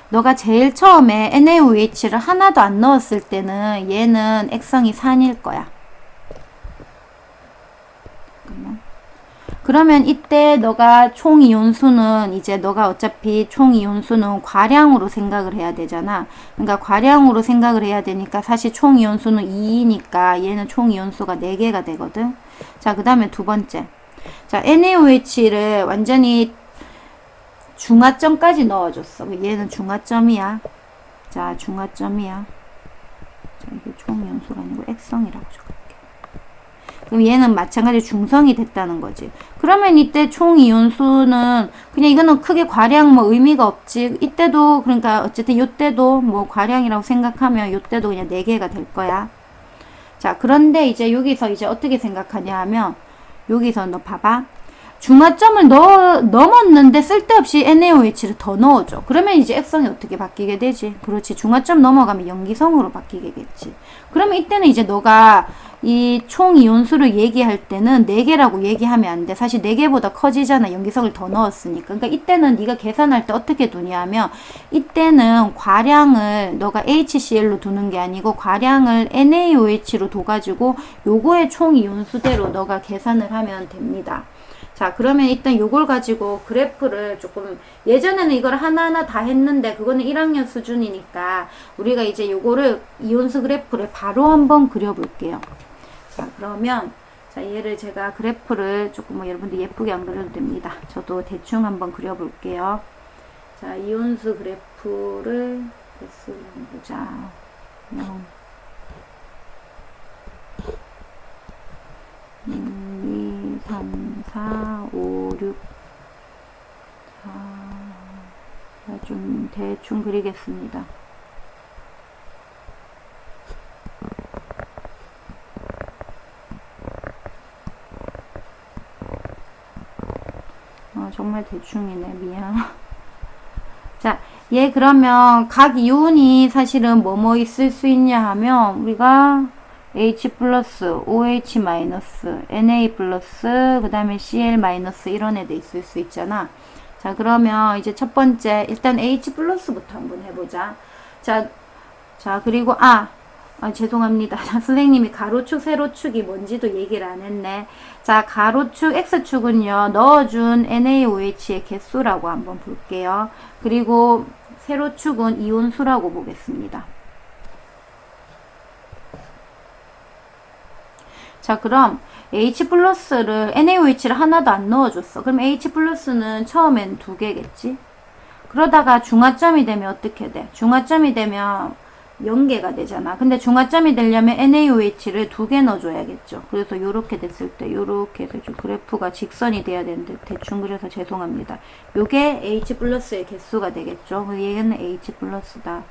너가 제일 처음에 NaOH를 하나도 안 넣었을 때는 얘는 액성이 산일 거야. 그러면 이때 너가 총 이온수는 이제 너가 어차피 총 이온수는 과량으로 생각을 해야 되잖아. 그러니까 과량으로 생각을 해야 되니까 사실 총 이온수는 2니까 얘는 총 이온수가 4개가 되거든. 자, 그 다음에 두 번째. 자, NaOH를 완전히 중화점까지 넣어줬어. 얘는 중화점이야. 자, 중화점이야. 자, 이게 총이온수가 아니고 액성이라고 적을게. 그럼 얘는 마찬가지로 중성이 됐다는 거지. 그러면 이때 총이온수는 그냥 이거는 크게 과량 뭐 의미가 없지. 이때도 그러니까 어쨌든 요때도 뭐 과량이라고 생각하면 요때도 그냥 4개가 될 거야. 자, 그런데 이제 여기서 이제 어떻게 생각하냐 하면 여기서 너 봐봐. 중화점을 넘었는데 쓸데없이 NaOH를 더 넣어줘. 그러면 이제 액성이 어떻게 바뀌게 되지? 그렇지. 중화점 넘어가면 염기성으로 바뀌겠지. 그러면 이때는 이제 너가 이 총 이온수를 얘기할 때는 4개라고 얘기하면 안 돼. 사실 4개보다 커지잖아. 염기성을 더 넣었으니까. 그러니까 이때는 네가 계산할 때 어떻게 두냐 하면 이때는 과량을 너가 HCl로 두는 게 아니고 과량을 NaOH로 둬가지고 요거의 총 이온수대로 너가 계산을 하면 됩니다. 자, 그러면 일단 요걸 가지고 그래프를 조금 예전에는 이걸 하나하나 다 했는데 그거는 1학년 수준이니까 우리가 이제 요거를 이온수 그래프를 바로 한번 그려볼게요. 자, 그러면 자, 얘를 제가 그래프를 조금 뭐 여러분들 예쁘게 안 그려도 됩니다. 저도 대충 한번 그려볼게요. 자, 이온수 그래프를 개수를 보자. 2, 3, 4, 5, 6. 자, 좀 대충 그리겠습니다. 정말 대충이네. 미안. 자, 얘 그러면 각 이온이 사실은 뭐뭐 있을 수 있냐 하면 우리가 H 플러스, OH 마이너스, Na 플러스, 그 다음에 Cl 마이너스 이런 애들 있을 수 있잖아. 자, 그러면 이제 첫 번째 일단 H 플러스부터 한번 해보자. 자, 그리고 죄송합니다. 선생님이 가로축, 세로축이 뭔지도 얘기를 안 했네. 자, 가로축 X축은요, 넣어준 NaOH의 개수라고 한번 볼게요. 그리고 세로축은 이온수라고 보겠습니다. 자, 그럼 H 플러스를 NaOH를 하나도 안 넣어줬어. 그럼 H 플러스는 처음엔 2개겠지. 그러다가 중화점이 되면 어떻게 돼? 중화점이 되면 연계가 되잖아. 근데 중화점이 되려면 NaOH를 2개 넣어줘야겠죠. 그래서 요렇게 됐을 때 요렇게 해서 그래프가 직선이 돼야 되는데 대충 그려서 죄송합니다. 요게 H 플러스의 개수가 되겠죠. 얘는 H 플러스다.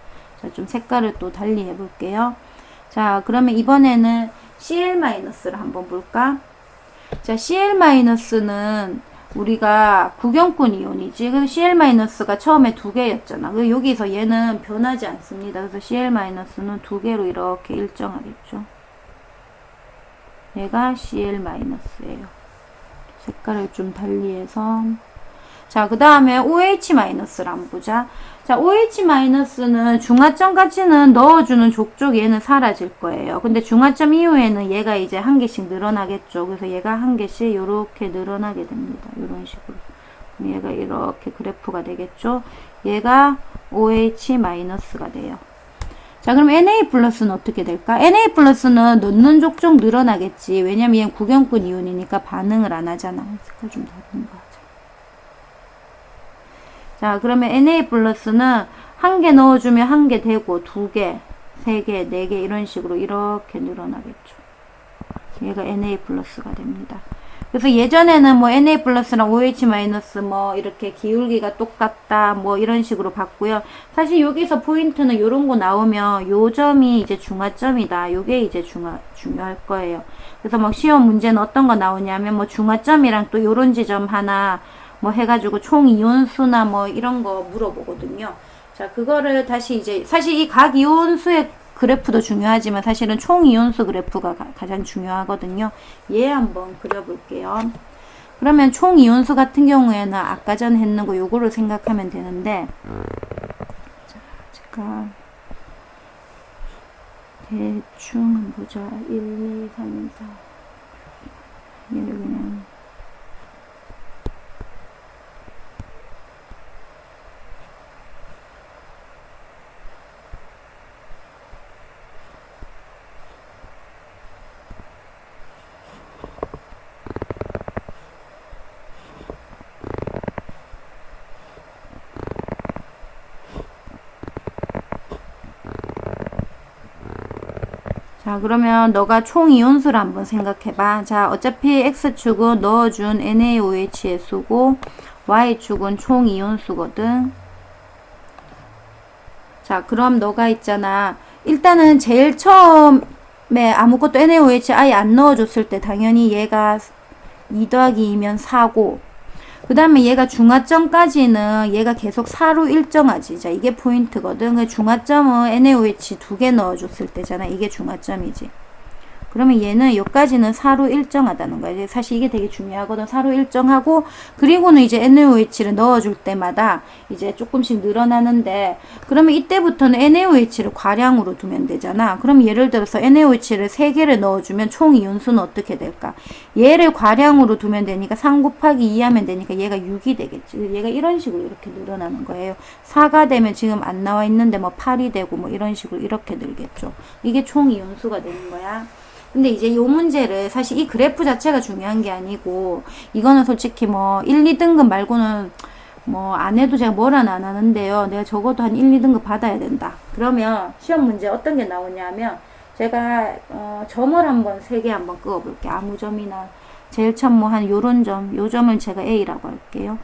자, 좀 색깔을 또 달리 해볼게요. 자, 그러면 이번에는 Cl-를 한번 볼까? 자, Cl-는 우리가 구경꾼 이온이지. 그래서 Cl-가 처음에 2개였잖아. 그래서 여기서 얘는 변하지 않습니다. 그래서 Cl-는 2개로 이렇게 일정하겠죠. 얘가 Cl-예요. 색깔을 좀 달리해서. 자, 그 다음에 OH-를 한번 보자. 자, OH-는 중화점까지는 넣어주는 족족 얘는 사라질 거예요. 근데 중화점 이후에는 얘가 이제 한 개씩 늘어나겠죠. 그래서 얘가 한 개씩 이렇게 늘어나게 됩니다. 이런 식으로. 얘가 이렇게 그래프가 되겠죠. 얘가 OH-가 돼요. 자, 그럼 Na+는 어떻게 될까? Na+는 넣는 족족 늘어나겠지. 왜냐면 얘는 구경꾼 이온이니까 반응을 안 하잖아. 색깔 좀 다른 거. 자, 그러면 Na+는 한 개 넣어주면 한 개 되고, 2개, 3개, 4개 이런 식으로 이렇게 늘어나겠죠. 얘가 Na+가 됩니다. 그래서 예전에는 뭐 Na+랑 OH- 뭐 이렇게 기울기가 똑같다 뭐 이런 식으로 봤고요. 사실 여기서 포인트는 요런 거 나오면 요 점이 이제 중화점이다. 요게 이제 중요할 거예요. 그래서 뭐 시험 문제는 어떤 거 나오냐면 뭐 중화점이랑 또 요런 지점 하나 뭐 해가지고 총 이온수나 뭐 이런 거 물어보거든요. 자, 그거를 다시 이제 사실 이 각 이온수의 그래프도 중요하지만 사실은 총 이온수 그래프가 가장 중요하거든요. 얘 한번 그려볼게요. 그러면 총 이온수 같은 경우에는 아까 전에 했는 거 요거를 생각하면 되는데, 자, 제가 대충 한번 보자. 1, 2, 3, 4 얘를 그냥 자, 그러면 너가 총 이온수를 한번 생각해봐. 자, 어차피 X축은 넣어준 NaOH의 수고, Y축은 총 이온수거든. 자, 그럼 너가 있잖아. 일단은 제일 처음에 아무것도 NaOH 아예 안 넣어줬을 때 당연히 얘가 2 더하기 2면 4고, 그 다음에 얘가 중화점까지는 얘가 계속 4로 일정하지. 자, 이게 포인트거든. 중화점은 NaOH 2개 넣어줬을 때잖아. 이게 중화점이지. 그러면 얘는 여기까지는 4로 일정하다는 거야. 사실 이게 되게 중요하거든. 4로 일정하고, 그리고는 이제 NaOH를 넣어줄 때마다 이제 조금씩 늘어나는데, 그러면 이때부터는 NaOH를 과량으로 두면 되잖아. 그럼 예를 들어서 NaOH를 3개를 넣어주면 총 이온수는 어떻게 될까? 얘를 과량으로 두면 되니까 3 곱하기 2 하면 되니까 얘가 6이 되겠지. 얘가 이런 식으로 이렇게 늘어나는 거예요. 4가 되면 지금 안 나와 있는데 뭐 8이 되고 뭐 이런 식으로 이렇게 늘겠죠. 이게 총 이온수가 되는 거야. 근데 이제 요 문제를 사실 이 그래프 자체가 중요한 게 아니고 이거는 솔직히 뭐 1, 2등급 말고는 뭐 안 해도 제가 뭐라는 안 하는데요. 내가 적어도 한 1, 2등급 받아야 된다. 그러면 시험 문제 어떤 게 나오냐면 제가 점을 한번 3개 한번 그어 볼게요. 아무 점이나 제일 처음 뭐 한 요런 점, 요 점을 제가 A라고 할게요.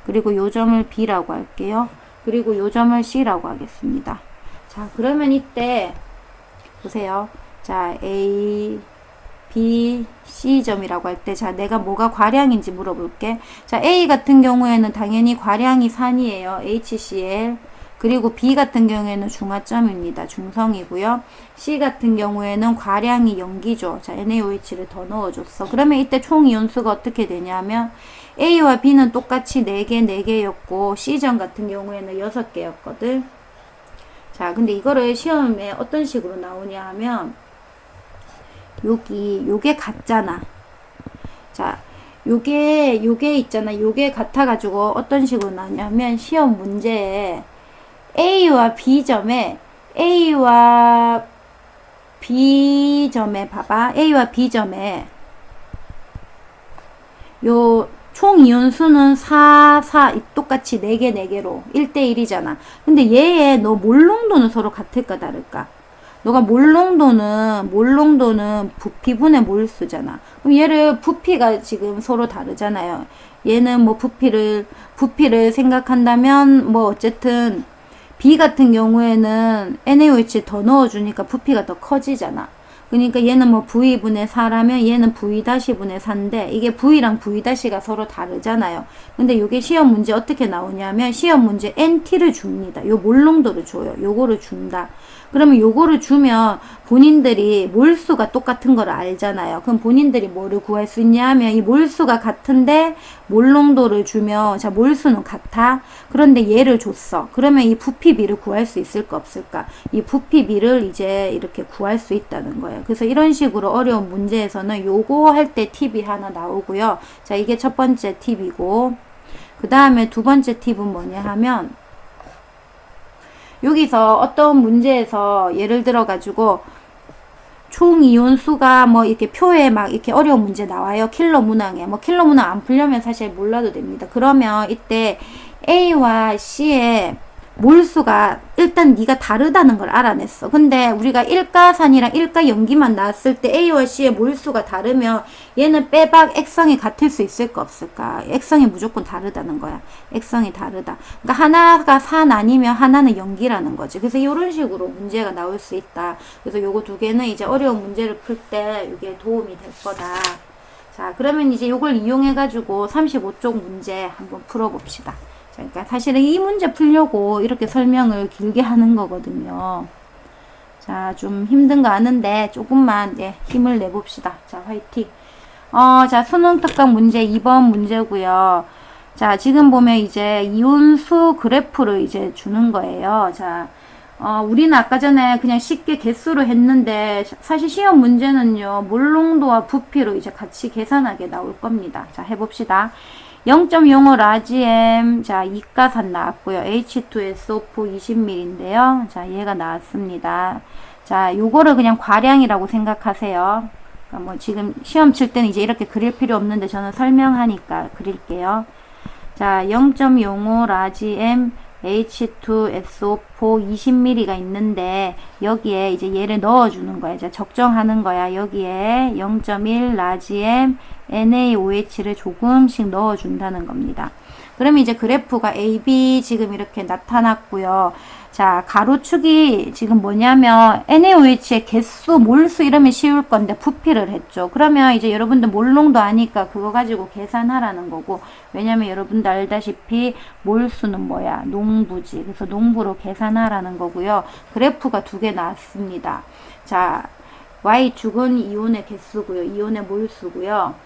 그리고 요 점을 B라고 할게요. 그리고 요 점을 C라고 하겠습니다. 자, 그러면 이때 보세요. 자, A, B, C점이라고 할 때, 자, 내가 뭐가 과량인지 물어볼게. 자, A 같은 경우에는 당연히 과량이 산이에요. HCl. 그리고 B 같은 경우에는 중화점입니다. 중성이고요. C 같은 경우에는 과량이 염기죠. 자, NaOH를 더 넣어줬어. 그러면 이때 총 이온수가 어떻게 되냐면 A와 B는 똑같이 4개, 4개였고 C점 같은 경우에는 6개였거든. 자, 근데 이거를 시험에 어떤 식으로 나오냐 하면 요게 같잖아. 자, 요게 있잖아. 요게 같아가지고 어떤 식으로 나냐면 시험 문제에 A와 B점에 A와 B점에 봐봐. A와 B점에 요 총 이온수는 4, 4 똑같이 4개 4개로 1대1이잖아. 근데 얘의 너 몰농도는 서로 같을까 다를까? 너가 몰농도는 부피분의 몰수잖아. 그럼 얘를 부피가 지금 서로 다르잖아요. 얘는 뭐 부피를 생각한다면 뭐 어쨌든 B 같은 경우에는 NaOH 더 넣어주니까 부피가 더 커지잖아. 그러니까 얘는 뭐 V분의 4라면 얘는 V-분의 4인데 이게 V랑 V-가 서로 다르잖아요. 근데 이게 시험 문제 어떻게 나오냐면 시험 문제 NT를 줍니다. 요 몰농도를 줘요. 요거를 준다. 그러면 요거를 주면 본인들이 몰수가 똑같은 걸 알잖아요. 그럼 본인들이 뭐를 구할 수 있냐 하면 이 몰수가 같은데 몰농도를 주면 자 몰수는 같아. 그런데 얘를 줬어. 그러면 이 부피비를 구할 수 있을까 없을까? 이 부피비를 이제 이렇게 구할 수 있다는 거예요. 그래서 이런 식으로 어려운 문제에서는 요거 할 때 팁이 하나 나오고요. 자 이게 첫 번째 팁이고 그 다음에 두 번째 팁은 뭐냐 하면 여기서 어떤 문제에서 예를 들어 가지고 총 이온수가 뭐 이렇게 표에 막 이렇게 어려운 문제 나와요. 킬러 문항에. 뭐 킬러 문항 안 풀려면 사실 몰라도 됩니다. 그러면 이때 A와 C의 몰수가 일단 네가 다르다는 걸 알아냈어. 근데 우리가 일가산이랑 일가연기만 나왔을 때 A와 C의 몰수가 다르면 얘는 빼박 액성이 같을 수 있을까 없을까? 액성이 무조건 다르다는 거야. 액성이 다르다. 그러니까 하나가 산 아니면 하나는 연기라는 거지. 그래서 이런 식으로 문제가 나올 수 있다. 그래서 요거 두 개는 이제 어려운 문제를 풀 때 이게 도움이 될 거다. 자, 그러면 이제 요걸 이용해 가지고 35쪽 문제 한번 풀어봅시다. 그러니까 사실은 이 문제 풀려고 이렇게 설명을 길게 하는 거거든요. 자, 좀 힘든 거 아는데 조금만 힘을 내봅시다. 자, 화이팅. 자, 수능 특강 문제 2번 문제고요. 자, 지금 보면 이제 이온수 그래프를 이제 주는 거예요. 자, 우리는 아까 전에 그냥 쉽게 개수로 했는데 사실 시험 문제는요, 몰농도와 부피로 이제 같이 계산하게 나올 겁니다. 자, 해봅시다. 0.05 라지엠, 자, 이가산 나왔고요. H2SO4 20ml인데요. 자, 얘가 나왔습니다. 자, 요거를 그냥 과량이라고 생각하세요. 그러니까 뭐 지금 시험 칠 때는 이제 이렇게 그릴 필요 없는데 저는 설명하니까 그릴게요. 자, 0.05 라지엠 H2SO4 20ml가 있는데 여기에 이제 얘를 넣어주는 거야. 이제 적정하는 거야. 여기에 0.1 라지엠 NaOH를 조금씩 넣어준다는 겁니다. 그러면 이제 그래프가 AB 지금 이렇게 나타났고요. 자, 가로축이 지금 뭐냐면 NaOH의 개수, 몰수 이러면 쉬울 건데 부피를 했죠. 그러면 이제 여러분들 몰농도 아니까 그거 가지고 계산하라는 거고, 왜냐면 여러분들 알다시피 몰수는 뭐야? 농부지. 그래서 농부로 계산하라는 거고요. 그래프가 두 개 나왔습니다. 자, Y축은 이온의 개수고요. 이온의 몰수고요.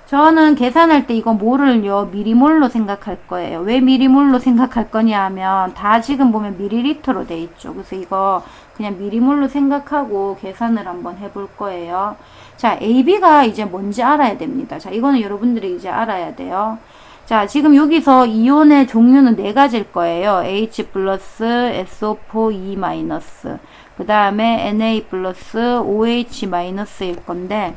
저는 계산할 때 이거 몰을요 미리몰로 생각할 거예요. 왜 미리몰로 생각할 거냐 하면 다 지금 보면 미리리터로 돼 있죠. 그래서 이거 그냥 미리몰로 생각하고 계산을 한번 해볼 거예요. 자, AB가 이제 뭔지 알아야 됩니다. 자, 이거는 여러분들이 이제 알아야 돼요. 자, 지금 여기서 이온의 종류는 네 가지일 거예요. H 플러스, SO4, E 마이너스, 그 다음에 Na 플러스, OH 마이너스일 건데,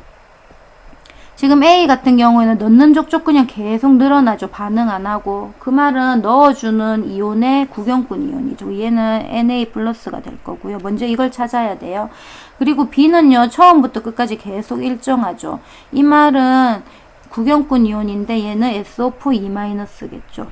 지금 A 같은 경우에는 넣는 족족 그냥 계속 늘어나죠. 반응 안 하고. 그 말은 넣어주는 이온의 구경꾼 이온이죠. 얘는 Na 플러스가 될 거고요. 먼저 이걸 찾아야 돼요. 그리고 B는요, 처음부터 끝까지 계속 일정하죠. 이 말은 구경꾼 이온인데 얘는 SO4 E-겠죠.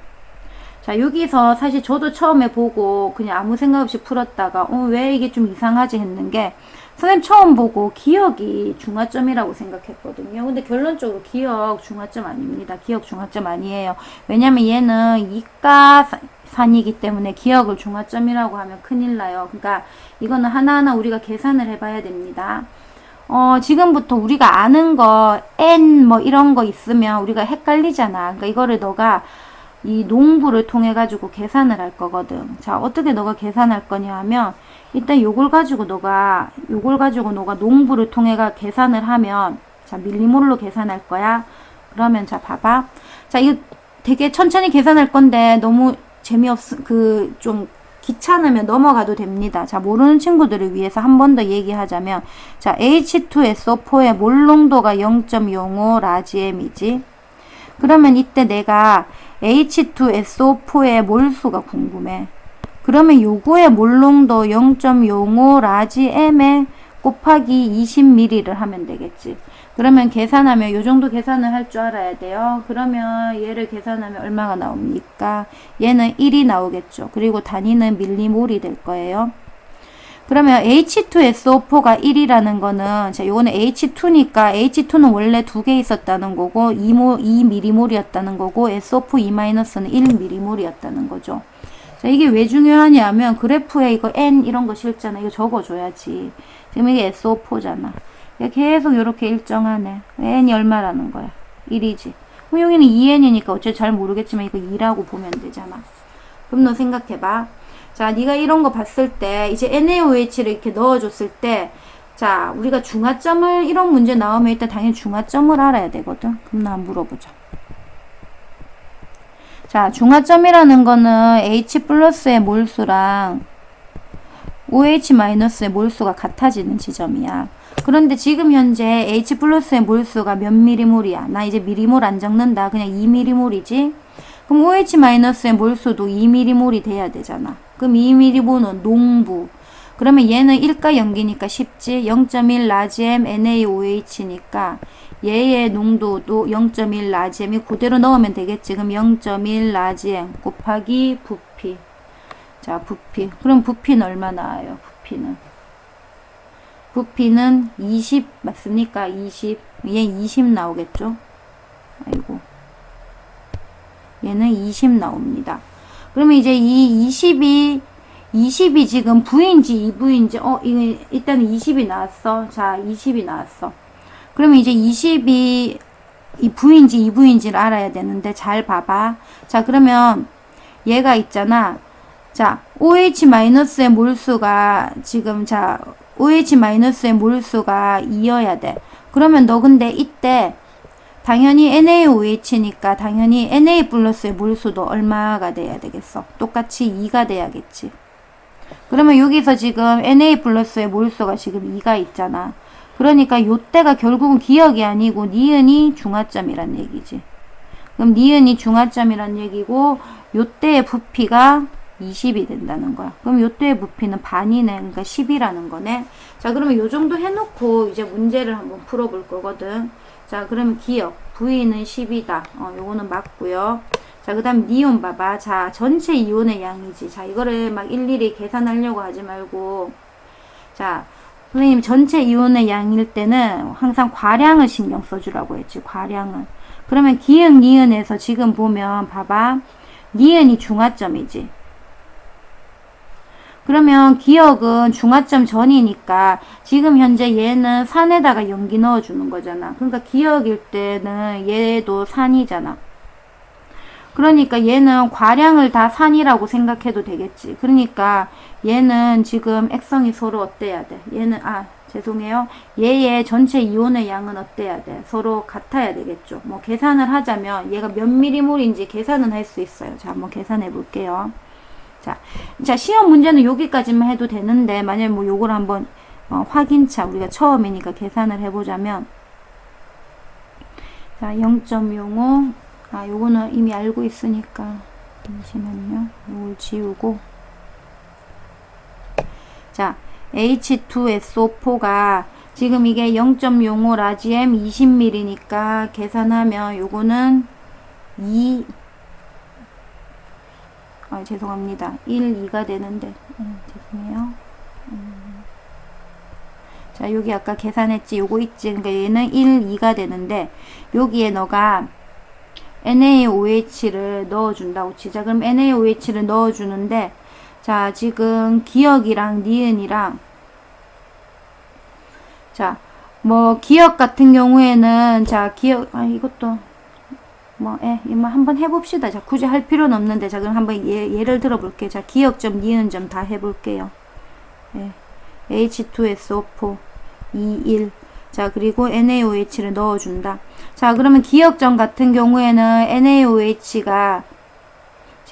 자, 여기서 사실 저도 처음에 보고 그냥 아무 생각 없이 풀었다가 왜 이게 좀 이상하지 했는 게, 선생님 처음 보고 기억이 중화점이라고 생각했거든요. 근데 결론적으로 기억 중화점 아닙니다. 기억 중화점 아니에요. 왜냐면 얘는 이가산이기 때문에 기억을 중화점이라고 하면 큰일 나요. 그러니까 이거는 하나하나 우리가 계산을 해봐야 됩니다. 지금부터 우리가 아는 거 N 뭐 이런 거 있으면 우리가 헷갈리잖아. 그러니까 이거를 너가 이 농부를 통해 가지고 계산을 할 거거든. 자, 어떻게 너가 계산할 거냐 하면, 일단 요걸 가지고 너가 농부를 통해 계산을 하면, 자, 밀리몰로 계산할 거야. 그러면 자, 봐봐. 자, 이거 되게 천천히 계산할 건데 너무 좀 귀찮으면 넘어가도 됩니다. 자, 모르는 친구들을 위해서 한 번 더 얘기하자면, 자, H2SO4의 몰 농도가 0.05 라지엠이지. 그러면 이때 내가 H2SO4의 몰수가 궁금해. 그러면 요거의 몰 농도 0.05 라지엠에 곱하기 20ml를 하면 되겠지. 그러면 계산하면 요 정도 계산을 할 줄 알아야 돼요. 그러면 얘를 계산하면 얼마가 나옵니까? 얘는 1이 나오겠죠. 그리고 단위는 밀리몰이 될 거예요. 그러면 H2SO4가 1이라는 거는, 자, 요거는 H2니까 H2는 원래 2개 있었다는 거고 2mm몰이었다는 거고 SO4 2-는 1mm몰이었다는 거죠. 자, 이게 왜 중요하냐면 그래프에 이거 N 이런 거 실잖아. 이거 적어줘야지. 지금 이게 SO4잖아. 계속 이렇게 일정하네. N이 얼마라는 거야? 1이지. 그럼 여기는 2N이니까 어째 잘 모르겠지만 이거 2라고 보면 되잖아. 그럼 너 생각해봐. 자, 네가 이런 거 봤을 때 이제 NaOH를 이렇게 넣어줬을 때, 자, 우리가 중화점을, 이런 문제 나오면 일단 당연히 중화점을 알아야 되거든. 그럼 나 한번 물어보자. 자, 중화점이라는 거는 H 플러스의 몰수랑 OH 마이너스의 몰수가 같아지는 지점이야. 그런데 지금 현재 H 플러스의 몰수가 몇 미리몰이야? 나 이제 미리몰 안 적는다. 그냥 2미리몰이지? 그럼 OH 마이너스의 몰수도 2미리몰이 돼야 되잖아. 그럼 2미리몰은 농부. 그러면 얘는 1가 0기니까 쉽지? 0.1 라지엠 NaOH니까 얘의 농도도 0.1 라지엠이 그대로 넣으면 되겠지. 그럼 0.1 라지엠 곱하기 부피. 자, 부피. 그럼 부피는 얼마 나와요? 부피는 20 맞습니까? 20. 얘 20 나오겠죠? 아이고. 얘는 20 나옵니다. 그러면 이제 이 20이 지금 부인지 이부인지, 이거 일단 20이 나왔어. 자, 20이 나왔어. 그러면 이제 20이 이 부인지 이부인지를 알아야 되는데 잘 봐봐. 자, 그러면 얘가 있잖아. 자, OH-의 몰수가 지금, 자, OH-의 몰수가 2여야 돼. 그러면 너 근데 이때 당연히 NaOH니까 당연히 Na 플러스의 몰수도 얼마가 돼야 되겠어? 똑같이 2가 돼야겠지. 그러면 여기서 지금 Na 플러스의 몰수가 지금 2가 있잖아. 그러니까 요때가 결국은 기억이 아니고 니은이 중화점이란 얘기지. 그럼 니은이 중화점이란 얘기고 요때의 부피가 20이 된다는 거야. 그럼 요때의 부피는 반이네. 그러니까 10이라는 거네. 자, 그러면 요 정도 해놓고 이제 문제를 한번 풀어볼 거거든. 자, 그러면 기억. V는 10이다. 요거는 맞고요. 자, 그 다음 니온 봐봐. 자, 전체 이온의 양이지. 자, 이거를 막 일일이 계산하려고 하지 말고. 자, 선생님 전체 이온의 양일 때는 항상 과량을 신경 써주라고 했지. 과량을. 그러면 기억 니은에서 지금 보면 봐봐. 니은이 중화점이지. 그러면 기억은 중화점 전이니까 지금 현재 얘는 산에다가 연기 넣어주는 거잖아. 그러니까 기억일 때는 얘도 산이잖아. 그러니까 얘는 과량을 다 산이라고 생각해도 되겠지. 그러니까 얘는 지금 액성이 서로 어때야 돼? 얘는, 죄송해요. 얘의 전체 이온의 양은 어때야 돼? 서로 같아야 되겠죠. 뭐 계산을 하자면 얘가 몇 미리몰인지 계산은 할 수 있어요. 자, 한번 계산해 볼게요. 자, 시험 문제는 여기까지만 해도 되는데, 만약에 뭐 요걸 한번, 확인차, 우리가 처음이니까 계산을 해보자면, 자, 0.05, 요거는 이미 알고 있으니까, 잠시만요. 요걸 지우고, 자, H2SO4가 지금 이게 0.05 라지엠 20ml니까 계산하면 요거는 2, 죄송합니다. 1, 2가 되는데, 죄송해요. 자, 여기 아까 계산했지? 요거 있지? 그러니까 얘는 1, 2가 되는데, 여기에 너가 NaOH를 넣어준다고 치자. 그럼 NaOH를 넣어주는데, 자, 지금 기억이랑 니은이랑, 자, 뭐, 기억 같은 경우에는, 자, 기억, 이것도, 이거 한번 해봅시다. 자, 굳이 할 필요는 없는데, 자, 그럼 한번 예를 들어볼게요. 자, 기억점, 니은점 다 해볼게요. 예. H2SO4, 2, 1. 자, 그리고 NaOH를 넣어준다. 자, 그러면 기억점 같은 경우에는 NaOH가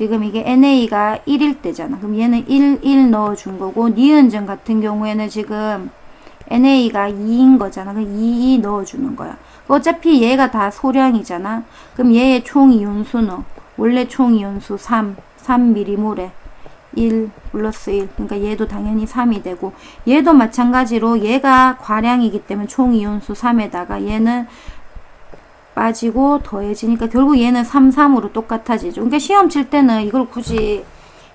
지금 이게 NA가 1일 때잖아. 그럼 얘는 1 넣어준 거고, 니은전 같은 경우에는 지금 NA가 2인 거잖아. 그럼 2 넣어주는 거야. 어차피 얘가 다 소량이잖아. 그럼 얘의 총 이온수는 원래 총 이온수 3mm몰에 1 플러스 1. 그러니까 얘도 당연히 3이 되고, 얘도 마찬가지로 얘가 과량이기 때문에 총 이온수 3에다가 얘는 빠지고 더해지니까 결국 얘는 3, 3으로 똑같아지죠. 그러니까 시험 칠 때는 이걸 굳이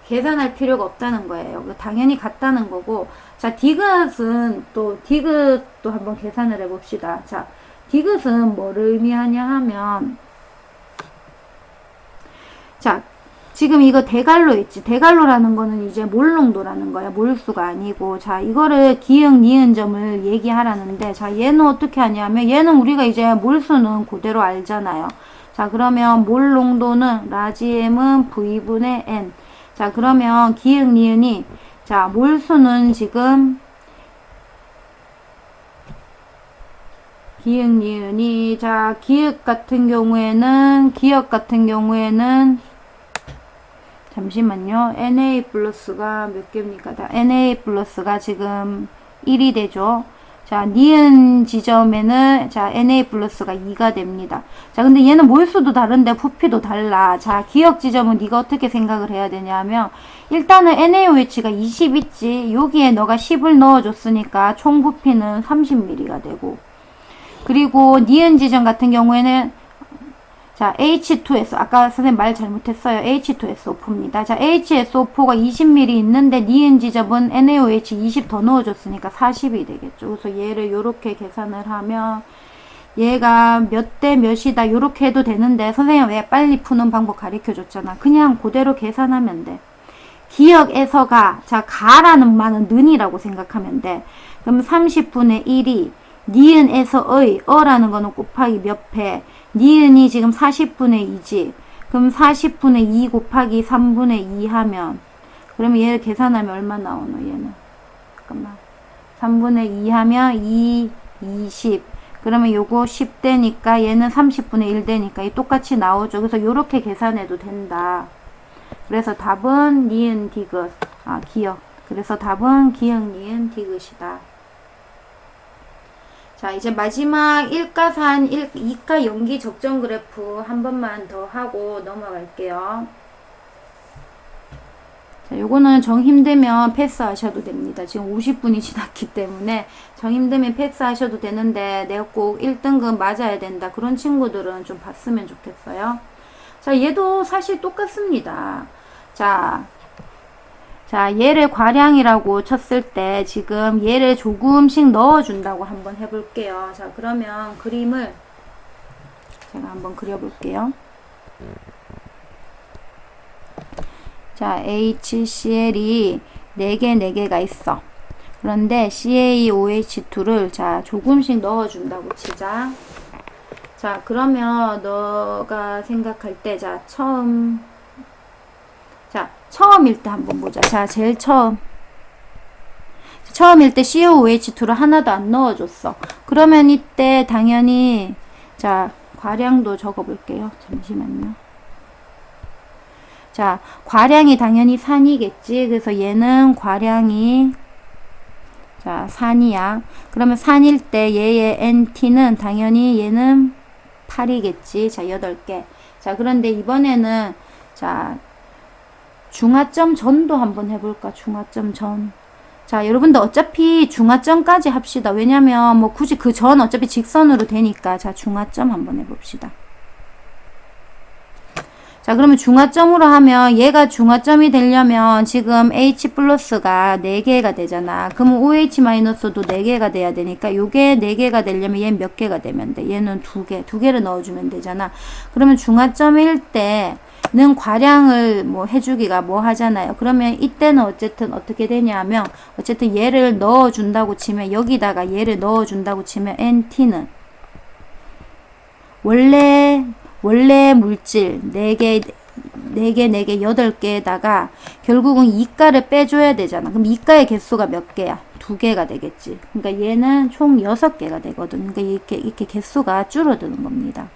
계산할 필요가 없다는 거예요. 당연히 같다는 거고. 자, 디귿은 또 디귿도 한번 계산을 해봅시다. 자, 디귿은 뭐를 의미하냐 하면, 자, 지금 이거 대갈로 있지. 대갈로라는 거는 이제 몰농도라는 거야. 몰수가 아니고. 자, 이거를 기역, 니은점을 얘기하라는데, 자, 얘는 어떻게 하냐면, 얘는 우리가 이제 몰수는 그대로 알잖아요. 자, 그러면 몰농도는 라지 M은 V분의 N. 자, 그러면 기역, 니은이, 자, 몰수는 지금, 기역, 니은이, 자, 기역 같은 경우에는, 잠시만요. Na 플러스가 몇 개입니까? Na 플러스가 지금 1이 되죠. 자, 니은 지점에는 자, Na 플러스가 2가 됩니다. 자, 근데 얘는 몰수도 다른데 부피도 달라. 자, 기역 지점은 네가 어떻게 생각을 해야 되냐면, 일단은 NaOH가 20 있지. 여기에 너가 10을 넣어줬으니까 총 부피는 30mm가 되고, 그리고 니은 지점 같은 경우에는 자, H2SO. 아까 선생님 말 잘못했어요. H2SO4입니다. 자, HSO4가 20ml 있는데 니은 지점은 NaOH 20 더 넣어줬으니까 40이 되겠죠. 그래서 얘를 요렇게 계산을 하면 얘가 몇 대 몇이다 요렇게 해도 되는데, 선생님 왜 빨리 푸는 방법 가르쳐 줬잖아. 그냥 그대로 계산하면 돼. 기역에서가, 자, 가라는 말은 는이라고 생각하면 돼. 그럼 30분의 1이 니은에서의, 어라는 거는 곱하기 몇 배, 니은이 지금 40분의 2지. 그럼 40분의 2 곱하기 3분의 2 하면, 그러면 얘를 계산하면 얼마 나오노, 얘는? 잠깐만. 3분의 2 하면 2, 20. 그러면 요거 10대니까 얘는 30분의 1 되니까 이 똑같이 나오죠. 그래서 요렇게 계산해도 된다. 그래서 답은 니은 디귿. 아, 기역. 그래서 답은 기역, 니은, 디귿이다. 자, 이제 마지막 1가산, 2가 연기 적정 그래프 한 번만 더 하고 넘어갈게요. 자, 요거는 정 힘들면 패스하셔도 됩니다. 지금 50분이 지났기 때문에 정 힘들면 패스하셔도 되는데, 내가 꼭 1등급 맞아야 된다. 그런 친구들은 좀 봤으면 좋겠어요. 자, 얘도 사실 똑같습니다. 자, 얘를 과량이라고 쳤을 때 지금 얘를 조금씩 넣어준다고 한번 해볼게요. 자, 그러면 그림을 제가 한번 그려볼게요. 자, HCl이 4개가 있어. 그런데 CaOH2를 자, 조금씩 넣어준다고 치자. 자, 그러면 너가 생각할 때, 자, 처음일 때 한번 보자. 자, 제일 처음일 때 CaOH2를 하나도 안 넣어줬어. 그러면 이때 당연히, 자, 과량도 적어볼게요. 잠시만요. 자, 과량이 당연히 산이겠지. 그래서 얘는 과량이, 자, 산이야. 그러면 산일 때 얘의 NT는 당연히 얘는 8이겠지. 자, 8개. 자, 그런데 이번에는, 자, 중화점 전도 한번 해볼까? 중화점 전. 자, 여러분들 어차피 중화점까지 합시다. 왜냐면 뭐 굳이 그 전 어차피 직선으로 되니까. 자, 중화점 한번 해봅시다. 자, 그러면 중화점으로 하면 얘가 중화점이 되려면 지금 H 플러스가 4개가 되잖아. 그러면 OH 마이너스도 4개가 돼야 되니까 요게 4개가 되려면 얘는 몇 개가 되면 돼? 얘는 2개를 넣어주면 되잖아. 그러면 중화점일 때는 과량을 뭐 해주기가 뭐 하잖아요. 그러면 이때는 어쨌든 어떻게 되냐면 어쨌든 얘를 넣어준다고 치면 여기다가 얘를 넣어준다고 치면 NT는 원래 물질 4개, 8개에다가 결국은 이가를 빼줘야 되잖아. 그럼 이가의 개수가 몇 개야? 2개가 되겠지. 그러니까 얘는 총 6개가 되거든. 그러니까 이렇게 개수가 줄어드는 겁니다.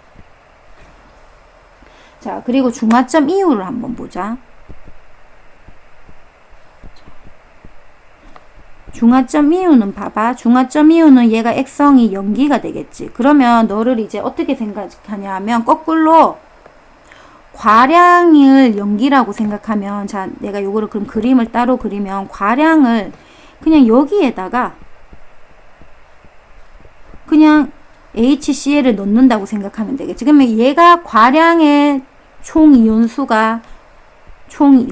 자, 그리고 중화점 이후를 한번 보자. 중화점 이유는 봐봐. 중화점 이유는 얘가 액성이 연기가 되겠지. 그러면 너를 이제 어떻게 생각하냐 하면 거꾸로 과량을 연기라고 생각하면, 자, 내가 요거를 그럼 그림을 따로 그리면 과량을 그냥 여기에다가 그냥 HCl을 넣는다고 생각하면 되겠지. 그러면 얘가 과량의 총 이온수가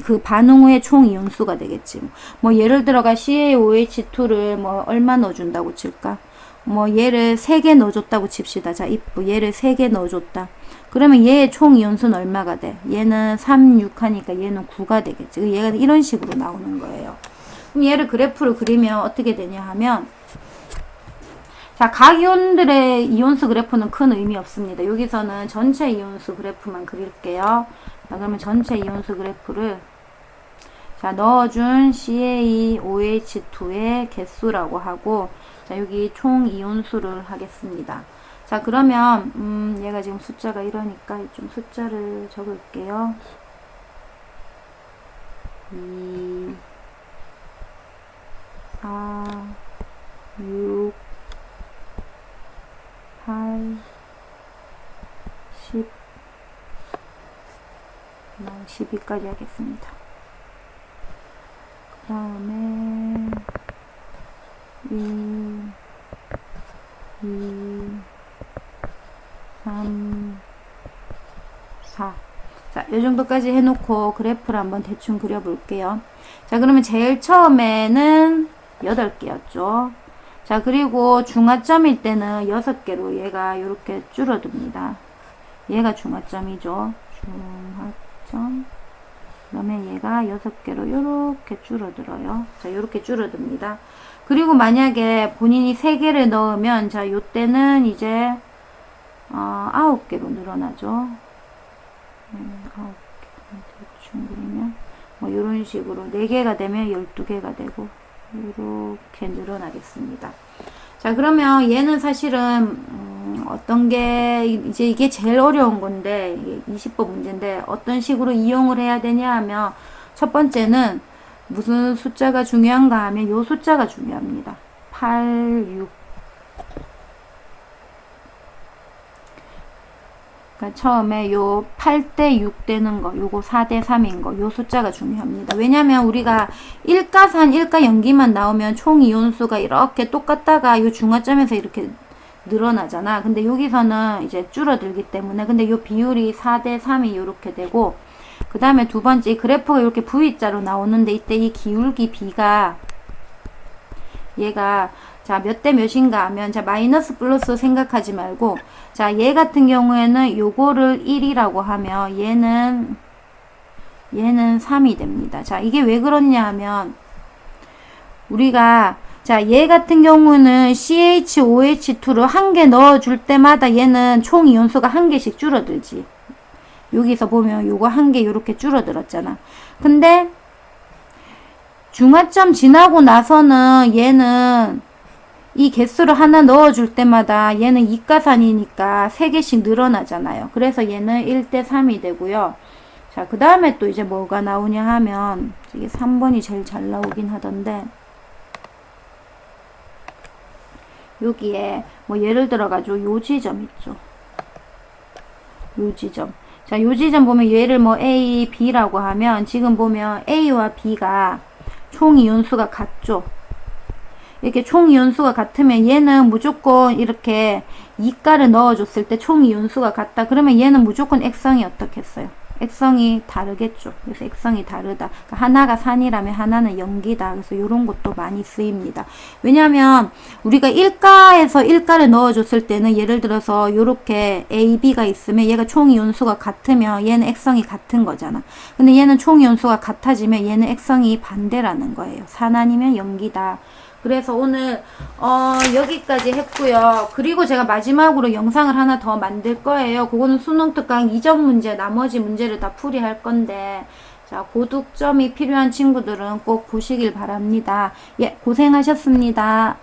그 반응 후에 총 이온수가 되겠지. 뭐 예를 들어가 CaOH2를 뭐 얼마 넣어준다고 칠까? 뭐 얘를 3개 넣어줬다고 칩시다. 자, 얘를 3개 넣어줬다. 그러면 얘의 총 이온수는 얼마가 돼? 얘는 3, 6 하니까 얘는 9가 되겠지. 얘가 이런 식으로 나오는 거예요. 그럼 얘를 그래프로 그리면 어떻게 되냐 하면, 자, 각 이온들의 이온수 그래프는 큰 의미 없습니다. 여기서는 전체 이온수 그래프만 그릴게요. 자, 그러면 전체 이온수 그래프를, 자, 넣어준 CaOH2의 개수라고 하고, 자, 여기 총 이온수를 하겠습니다. 자, 그러면 얘가 지금 숫자가 이러니까 좀 숫자를 적을게요. 2, 4, 6, 8, 10, 12까지 하겠습니다. 그 다음에 1, 2, 3, 4. 자, 이 정도까지 해놓고 그래프를 한번 대충 그려볼게요. 자, 그러면 제일 처음에는 8개였죠. 자, 그리고 중화점일 때는 6개로 얘가 이렇게 줄어듭니다. 얘가 중화점이죠. 중화점. 그러면 얘가 6개로 이렇게 줄어들어요. 자, 이렇게 줄어듭니다. 그리고 만약에 본인이 3개를 넣으면, 자, 요때는 이제 9개로 늘어나죠. 9개 대충 그리면 뭐 이런 식으로 4개가 되면 12개가 되고 이렇게 늘어나겠습니다. 자, 그러면 얘는 사실은 어떤 게 이제 이게 제일 어려운 건데, 이게 20번 문제인데 어떤 식으로 이용을 해야 되냐 하면, 첫 번째는 무슨 숫자가 중요한가 하면 요 숫자가 중요합니다. 8, 6. 그러니까 처음에 요 8대 6 되는 거, 요거 4대 3인 거, 요 숫자가 중요합니다. 왜냐면 우리가 일가산, 일가연기만 나오면 총 이온수가 이렇게 똑같다가 요 중화점에서 이렇게 늘어나잖아. 근데 여기서는 이제 줄어들기 때문에, 근데 요 비율이 4대 3이 요렇게 되고, 그 다음에 두 번째, 이 그래프가 이렇게 V자로 나오는데, 이때 이 기울기 B가, 얘가, 자, 몇 대 몇인가 하면, 자, 마이너스 플러스 생각하지 말고, 자, 얘 같은 경우에는 요거를 1이라고 하면, 얘는 3이 됩니다. 자, 이게 왜 그렇냐 하면, 우리가, 자, 얘 같은 경우는 CHOH2를 1개 넣어줄 때마다 얘는 총 이온수가 1개씩 줄어들지. 여기서 보면 요거 1개 요렇게 줄어들었잖아. 근데 중화점 지나고 나서는 얘는 이 개수를 하나 넣어줄 때마다 얘는 이가산이니까 3개씩 늘어나잖아요. 그래서 얘는 1대 3이 되고요. 자, 그 다음에 또 이제 뭐가 나오냐 하면, 이게 3번이 제일 잘 나오긴 하던데, 여기에 뭐 예를 들어 가지고 요 지점 있죠. 요 지점. 자, 요 지점 보면 얘를 뭐 A, B라고 하면, 지금 보면 A와 B가 총 이온수가 같죠. 이렇게 총 이온수가 같으면 얘는 무조건 이렇게 이가를 넣어줬을 때 총 이온수가 같다. 그러면 얘는 무조건 액성이 어떻겠어요? 액성이 다르겠죠. 그래서 액성이 다르다. 그러니까 하나가 산이라면 하나는 염기다. 그래서 이런 것도 많이 쓰입니다. 왜냐하면 우리가 1가에서 1가를 넣어줬을 때는 예를 들어서 이렇게 A, B가 있으면 얘가 총 이온수가 같으면 얘는 액성이 같은 거잖아. 근데 얘는 총 이온수가 같아지면 얘는 액성이 반대라는 거예요. 산 아니면 염기다. 그래서 오늘 여기까지 했고요. 그리고 제가 마지막으로 영상을 하나 더 만들 거예요. 그거는 수능 특강 2점 문제, 나머지 문제를 다 풀이할 건데, 자, 고득점이 필요한 친구들은 꼭 보시길 바랍니다. 예, 고생하셨습니다.